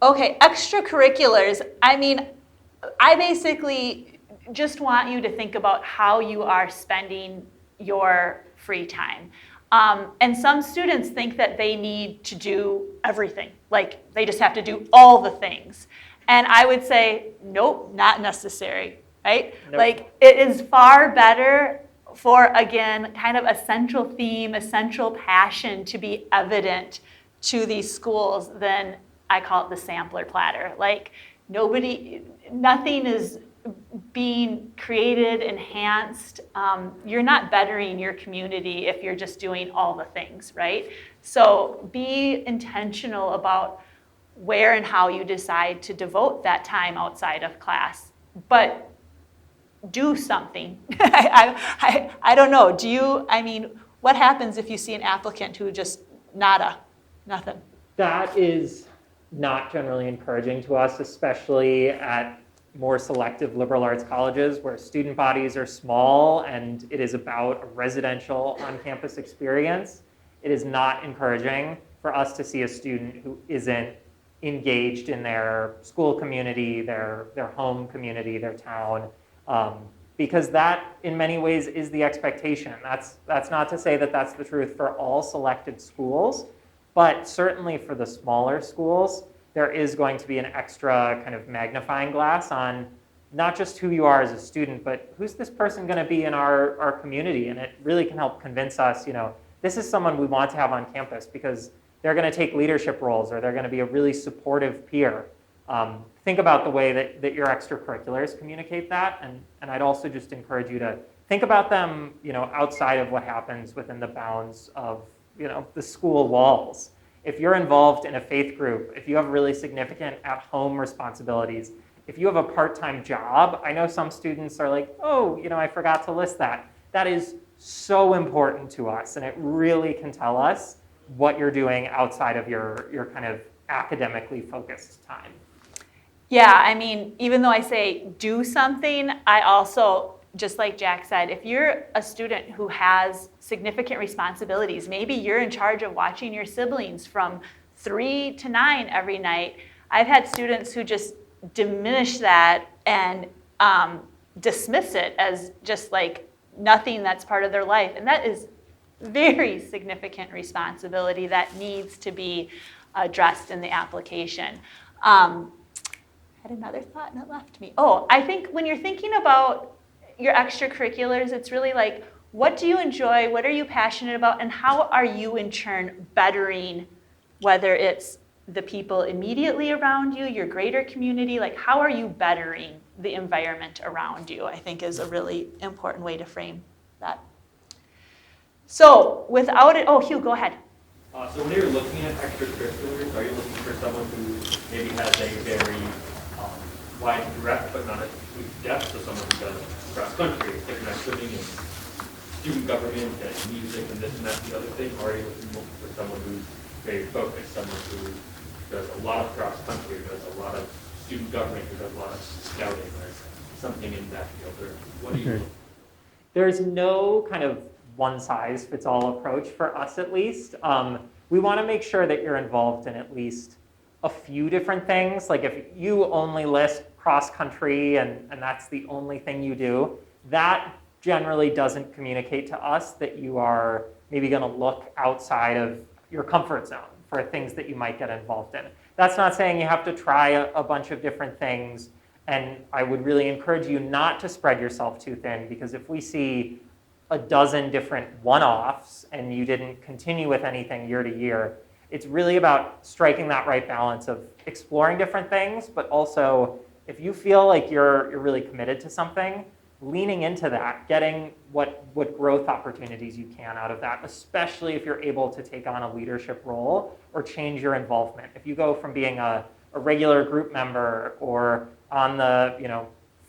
Okay, extracurriculars. I basically just want you to think about how you are spending your free time. And some students think that they need to do everything. Like, they just have to do all the things. And I would say, nope, not necessary. Right? Nope. Like, it is far better for, again, kind of a central theme, a central passion to be evident to these schools than, I call it the sampler platter. Like, nothing is being created, enhanced. You're not bettering your community if you're just doing all the things, right? So be intentional about where and how you decide to devote that time outside of class. But do something. I don't know. What happens if you see an applicant who just nothing? That is not generally encouraging to us, especially at more selective liberal arts colleges where student bodies are small and it is about a residential on-campus experience. It is not encouraging for us to see a student who isn't engaged in their school community, their home community, their town. Because that, in many ways, is the expectation. That's not to say that that's the truth for all selected schools, but certainly for the smaller schools, there is going to be an extra kind of magnifying glass on not just who you are as a student, but who's this person going to be in our community. And it really can help convince us, this is someone we want to have on campus because they're going to take leadership roles or they're going to be a really supportive peer. Think about the way that your extracurriculars communicate that, and I'd also just encourage you to think about them, outside of what happens within the bounds of, the school walls. If you're involved in a faith group, if you have really significant at-home responsibilities, if you have a part-time job, I know some students are like, oh, I forgot to list that. That is so important to us, and it really can tell us what you're doing outside of your kind of academically focused time. Yeah, I mean, even though I say do something, I also, just like Jack said, if you're a student who has significant responsibilities, maybe you're in charge of watching your siblings from 3 to 9 every night. I've had students who just diminish that and dismiss it as just like nothing that's part of their life. And that is very significant responsibility that needs to be addressed in the application. I had another thought and it left me. Oh, I think when you're thinking about your extracurriculars, it's really like, what do you enjoy? What are you passionate about? And how are you in turn bettering, whether it's the people immediately around you, your greater community, like how are you bettering the environment around you, I think is a really important way to frame that. So without it, oh, Hugh, go ahead. So when you're looking at extracurriculars, are you looking for someone who maybe has a very wide breadth but not a huge depth? So someone who does cross country, international swimming, and student government, and music, and this and that, and the other thing? Or are you looking for someone who's very focused, someone who does a lot of cross country, does a lot of student government, who does a lot of scouting, or something in that field? Or what do you? There's no kind of one-size-fits-all approach for us, at least. We want to make sure that you're involved in at least a few different things. Like if you only list cross-country and that's the only thing you do, that generally doesn't communicate to us that you are maybe going to look outside of your comfort zone for things that you might get involved in. That's not saying you have to try a bunch of different things, and I would really encourage you not to spread yourself too thin, because if we see a dozen different one-offs and you didn't continue with anything year to year, it's really about striking that right balance of exploring different things, but also if you feel like you're really committed to something, leaning into that, getting what growth opportunities you can out of that, especially if you're able to take on a leadership role or change your involvement. If you go from being a regular group member or on the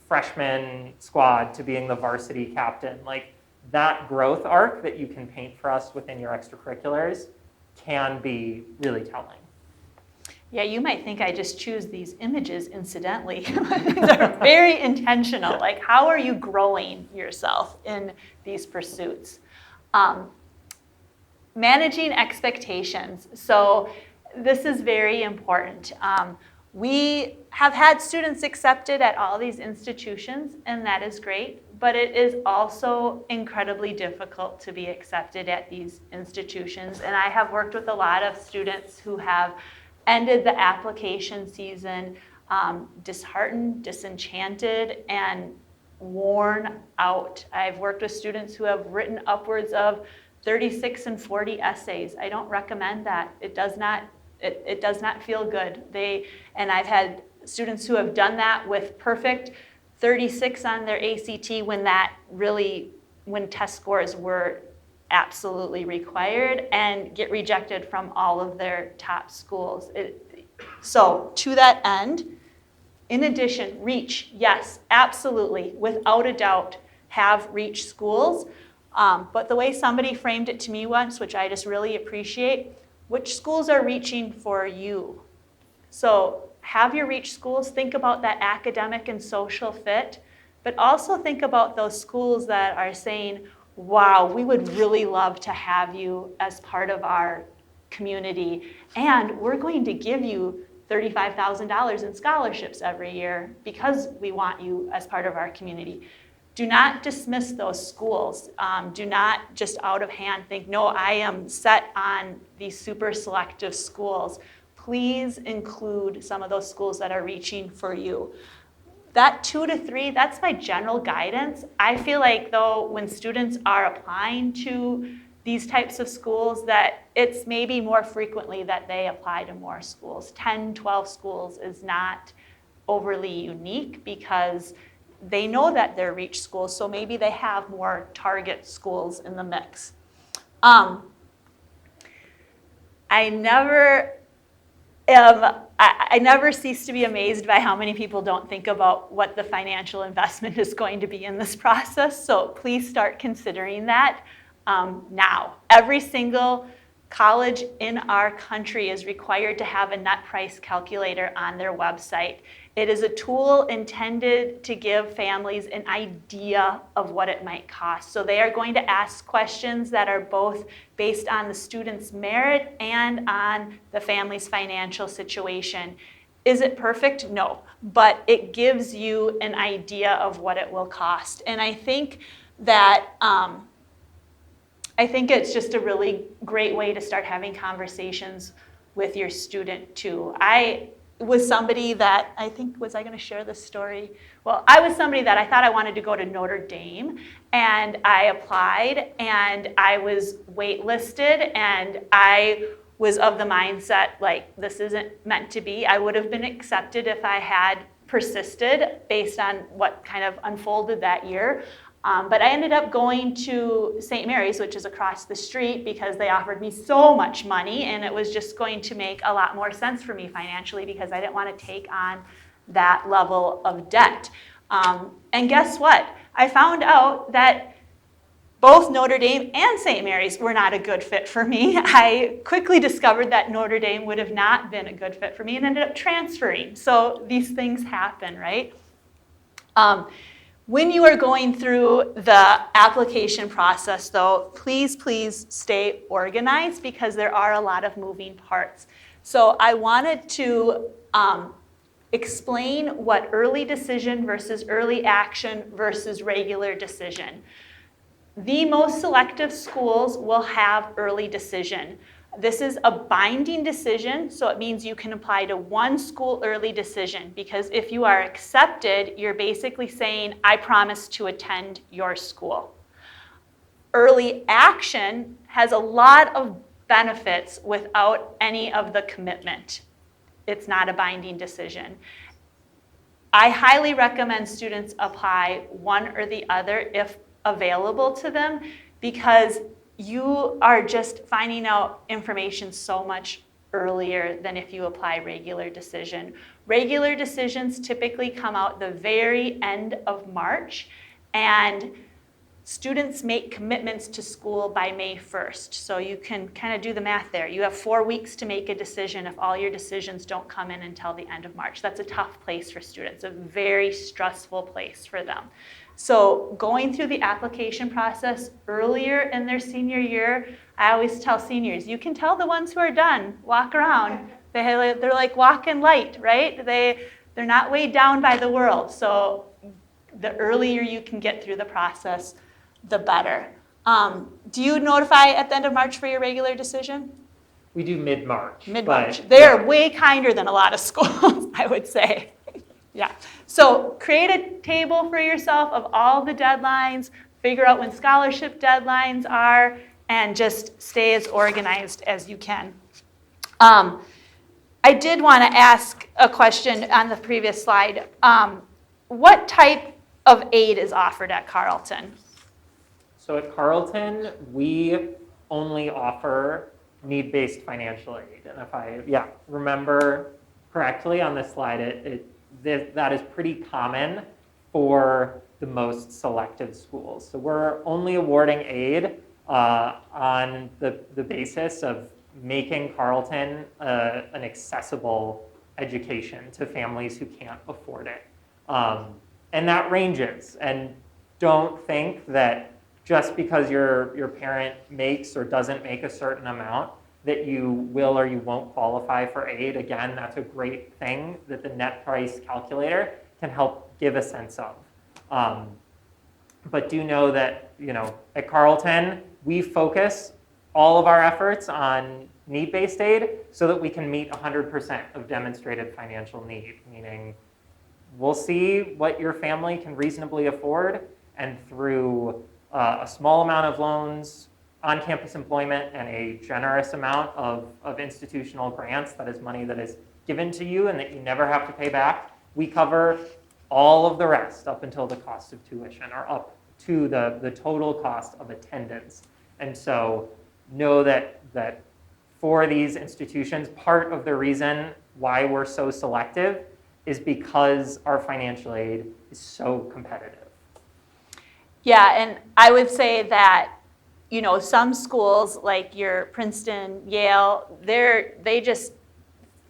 freshman squad to being the varsity captain, like that growth arc that you can paint for us within your extracurriculars can be really telling. Yeah, you might think I just choose these images incidentally. These are very intentional. Like, how are you growing yourself in these pursuits? Managing expectations. So this is very important. We have had students accepted at all these institutions, and that is great, but it is also incredibly difficult to be accepted at these institutions. And I have worked with a lot of students who have ended the application season disheartened, disenchanted, and worn out. I've worked with students who have written upwards of 36 and 40 essays. I don't recommend that. It does not feel good. And I've had students who have done that with perfect 36 on their ACT when test scores were absolutely required, and get rejected from all of their top schools. So to that end, in addition, reach, yes, absolutely, without a doubt, have reach schools. But the way somebody framed it to me once, which I just really appreciate, which schools are reaching for you? So have your reach schools, think about that academic and social fit, but also think about those schools that are saying, wow, we would really love to have you as part of our community, and we're going to give you $35,000 in scholarships every year because we want you as part of our community. Do not dismiss those schools. Do not just out of hand think, no, I am set on these super selective schools. Please include some of those schools that are reaching for you. That 2 to 3, that's my general guidance. I feel like, though, when students are applying to these types of schools that it's maybe more frequently that they apply to more schools. 10, 12 schools is not overly unique because they know that they're reach schools, so maybe they have more target schools in the mix. I never cease to be amazed by how many people don't think about what the financial investment is going to be in this process, so please start considering that now. Every single college in our country is required to have a net price calculator on their website. It is a tool intended to give families an idea of what it might cost. So they are going to ask questions that are both based on the student's merit and on the family's financial situation. Is it perfect? No, but it gives you an idea of what it will cost. And I think that it's just a really great way to start having conversations with your student too. I was somebody that, was I going to share this story? Well, I was somebody that I thought I wanted to go to Notre Dame, and I applied, and I was waitlisted, and I was of the mindset, like, this isn't meant to be. I would have been accepted if I had persisted based on what kind of unfolded that year. But I ended up going to St. Mary's, which is across the street, because they offered me so much money, and it was just going to make a lot more sense for me financially because I didn't want to take on that level of debt. And guess what? I found out that both Notre Dame and St. Mary's were not a good fit for me. I quickly discovered that Notre Dame would have not been a good fit for me and ended up transferring. So these things happen, right? When you are going through the application process, though, please stay organized because there are a lot of moving parts. So I wanted to explain what early decision versus early action versus regular decision. The most selective schools will have early decision. This is a binding decision, so it means you can apply to one school early decision, because if you are accepted, you're basically saying, I promise to attend your school. Early action has a lot of benefits without any of the commitment. It's not a binding decision. I highly recommend students apply one or the other if available to them, because you are just finding out information so much earlier than if you apply regular decision. Regular decisions typically come out the very end of March, and students make commitments to school by May 1st. So you can kind of do the math there. You have 4 weeks to make a decision if all your decisions don't come in until the end of March. That's a tough place for students, a very stressful place for them. So going through the application process earlier in their senior year, I always tell seniors, you can tell the ones who are done, walk around. They're like walking light, right? They're not weighed down by the world. So the earlier you can get through the process, the better. Do you notify at the end of March for your regular decision? We do mid-March. Mid-March. They're way kinder than a lot of schools, I would say. Yeah. So create a table for yourself of all the deadlines, figure out when scholarship deadlines are, and just stay as organized as you can. I did want to ask a question on the previous slide. What type of aid is offered at Carleton? So at Carleton, we only offer need-based financial aid. And if I remember correctly on this slide, that is pretty common for the most selective schools. So we're only awarding aid on the basis of making Carleton an accessible education to families who can't afford it. And that ranges. And don't think that just because your parent makes or doesn't make a certain amount that you will or you won't qualify for aid. Again, that's a great thing that the net price calculator can help give a sense of. But do know that, at Carleton, we focus all of our efforts on need-based aid so that we can meet 100% of demonstrated financial need, meaning we'll see what your family can reasonably afford, and through a small amount of loans, on-campus employment and a generous amount of institutional grants, that is money that is given to you and that you never have to pay back. We cover all of the rest up until the cost of tuition, or up to the total cost of attendance. And so know that for these institutions, part of the reason why we're so selective is because our financial aid is so competitive. Yeah, and I would say that, you know, some schools like your Princeton, Yale, they just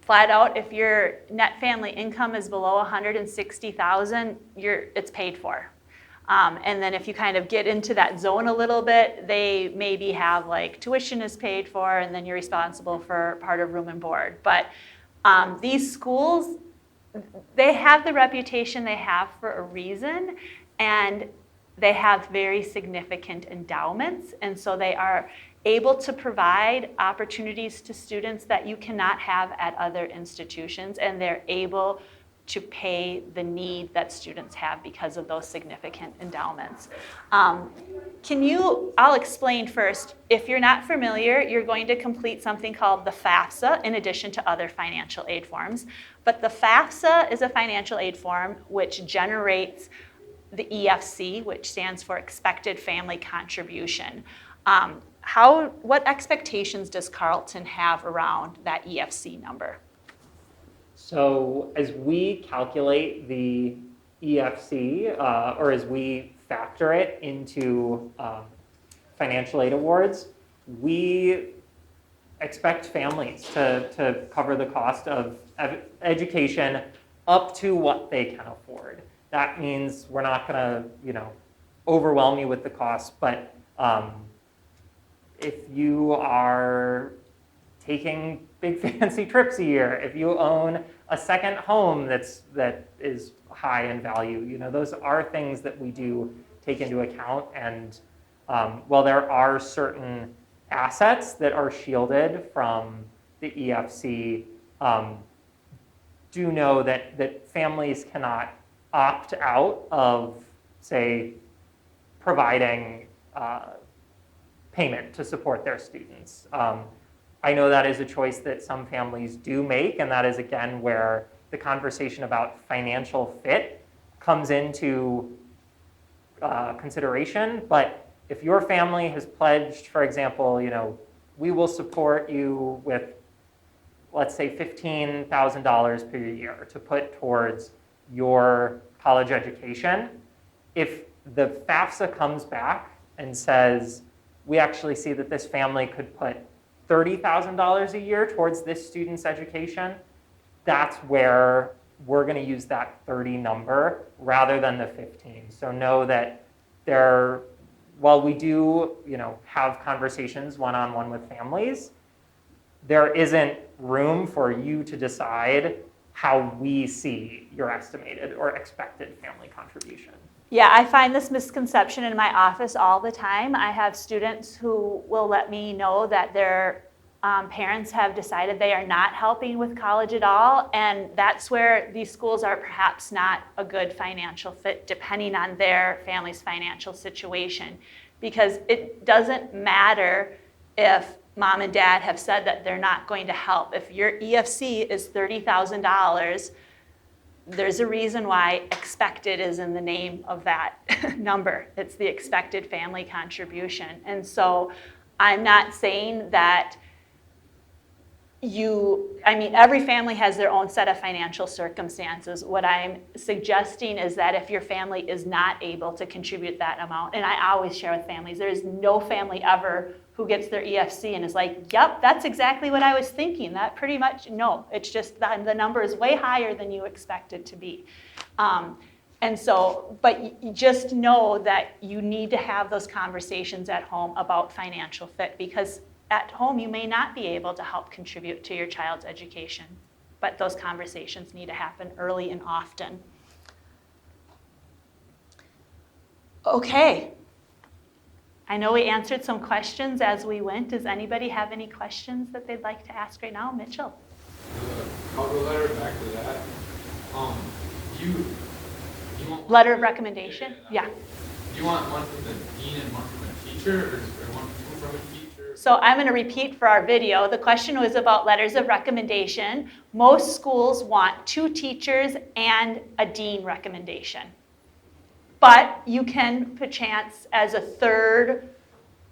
flat out, if your net family income is below 160,000, it's paid for. And then if you kind of get into that zone a little bit, they maybe have like tuition is paid for, and then you're responsible for part of room and board. But these schools, they have the reputation they have for a reason, and they have very significant endowments, and so they are able to provide opportunities to students that you cannot have at other institutions, and they're able to pay the need that students have because of those significant endowments. I'll explain first. If you're not familiar, you're going to complete something called the FAFSA in addition to other financial aid forms. But the FAFSA is a financial aid form which generates the EFC, which stands for Expected Family Contribution. What expectations does Carleton have around that EFC number? So as we calculate the EFC, or as we factor it into financial aid awards, we expect families to cover the cost of education up to what they can afford. That means we're not going to, overwhelm you with the cost, but if you are taking big fancy trips a year, if you own a second home that is high in value, those are things that we do take into account. And while there are certain assets that are shielded from the EFC, do know that families cannot opt out of, say, providing payment to support their students. I know that is a choice that some families do make, and that is, again, where the conversation about financial fit comes into consideration. But if your family has pledged, for example, we will support you with, let's say, $15,000 per year to put towards your college education, if the FAFSA comes back and says, we actually see that this family could put $30,000 a year towards this student's education, that's where we're going to use that 30 number rather than the 15. So know that while we do, have conversations one-on-one with families, there isn't room for you to decide how we see your estimated or expected family contribution. Yeah, I find this misconception in my office all the time. I have students who will let me know that their parents have decided they are not helping with college at all, and that's where these schools are perhaps not a good financial fit depending on their family's financial situation, because it doesn't matter if mom and dad have said that they're not going to help. If your EFC is $30,000, there's a reason why expected is in the name of that number. It's the expected family contribution. And so I'm not saying that every family has their own set of financial circumstances. What I'm suggesting is that if your family is not able to contribute that amount, and I always share with families, there's no family ever who gets their EFC and is like, yep, that's exactly what I was thinking. That pretty much, no, it's just that the number is way higher than you expect it to be. And so, but you just know that you need to have those conversations at home about financial fit, because at home you may not be able to help contribute to your child's education, but those conversations need to happen early and often. Okay. I know we answered some questions as we went. Does anybody have any questions that they'd like to ask right now? Mitchell? I'll go letter back to that. You want letter of recommendation? Yeah. Do you want one from the dean and one from the teacher, or one from from a teacher. So I'm going to repeat for our video. The question was about letters of recommendation. Most schools want 2 teachers and a dean recommendation. But you can, perchance, as a third,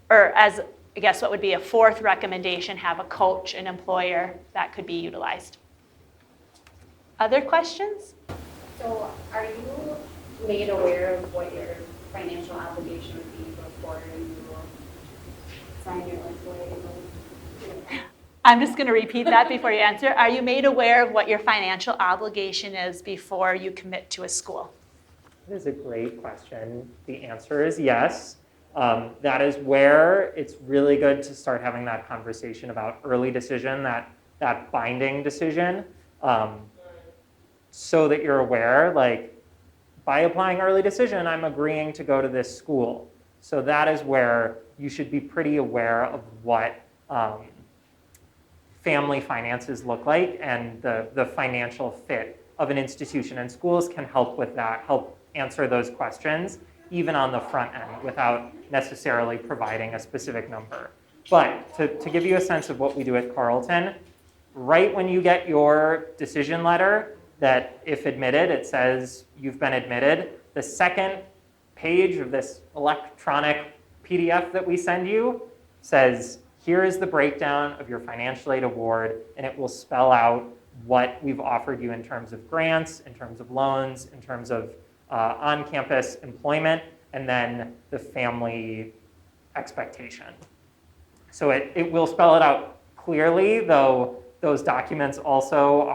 or as, I guess what would be a 4th recommendation, have a coach, an employer that could be utilized. Other questions? So are you made aware of what your financial obligation would be before you sign your employee? I'm just going to repeat that before you answer. Are you made aware of what your financial obligation is before you commit to a school? That is a great question. The answer is yes. That is where it's really good to start having that conversation about early decision, that binding decision, so that you're aware, like, by applying early decision, I'm agreeing to go to this school. So that is where you should be pretty aware of what family finances look like and the financial fit of an institution. And schools can help with that, help answer those questions, even on the front end, without necessarily providing a specific number. But to give you a sense of what we do at Carleton, right when you get your decision letter, that if admitted, it says you've been admitted, the second page of this electronic PDF that we send you says, here is the breakdown of your financial aid award, and it will spell out what we've offered you in terms of grants, in terms of loans, in terms of on-campus employment, and then the family expectation. So it will spell it out clearly, though those documents also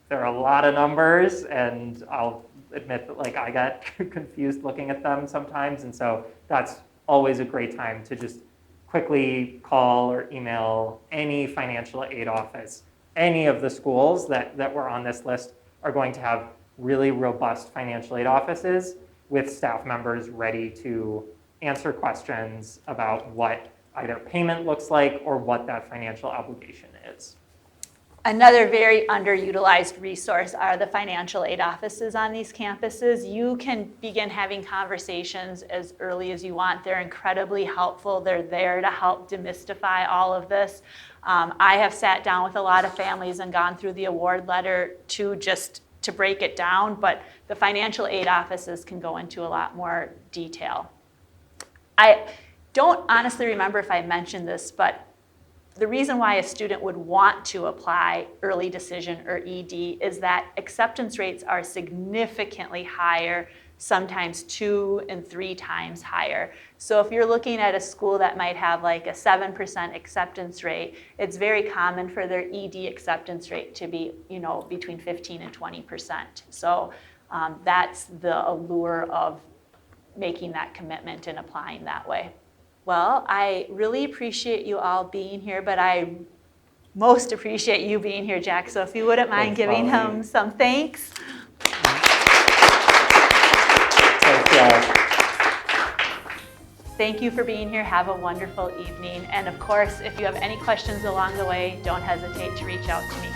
there are a lot of numbers, and I'll admit that, like, I got confused looking at them sometimes, and so that's always a great time to just quickly call or email any financial aid office. Any of the schools that were on this list are going to have really robust financial aid offices with staff members ready to answer questions about what either payment looks like or what that financial obligation is. Another very underutilized resource are the financial aid offices on these campuses. You can begin having conversations as early as you want. They're incredibly helpful. They're there to help demystify all of this. I have sat down with a lot of families and gone through the award letter just to break it down, but the financial aid offices can go into a lot more detail. I don't honestly remember if I mentioned this, but the reason why a student would want to apply early decision or ED is that acceptance rates are significantly higher, sometimes 2 and 3 times higher. So if you're looking at a school that might have like a 7% acceptance rate, it's very common for their ED acceptance rate to be, between 15 and 20%. So that's the allure of making that commitment and applying that way. Well, I really appreciate you all being here, but I most appreciate you being here, Jack. So if you wouldn't mind giving him some thanks. Thank you for being here. Have a wonderful evening. And of course, if you have any questions along the way, don't hesitate to reach out to me.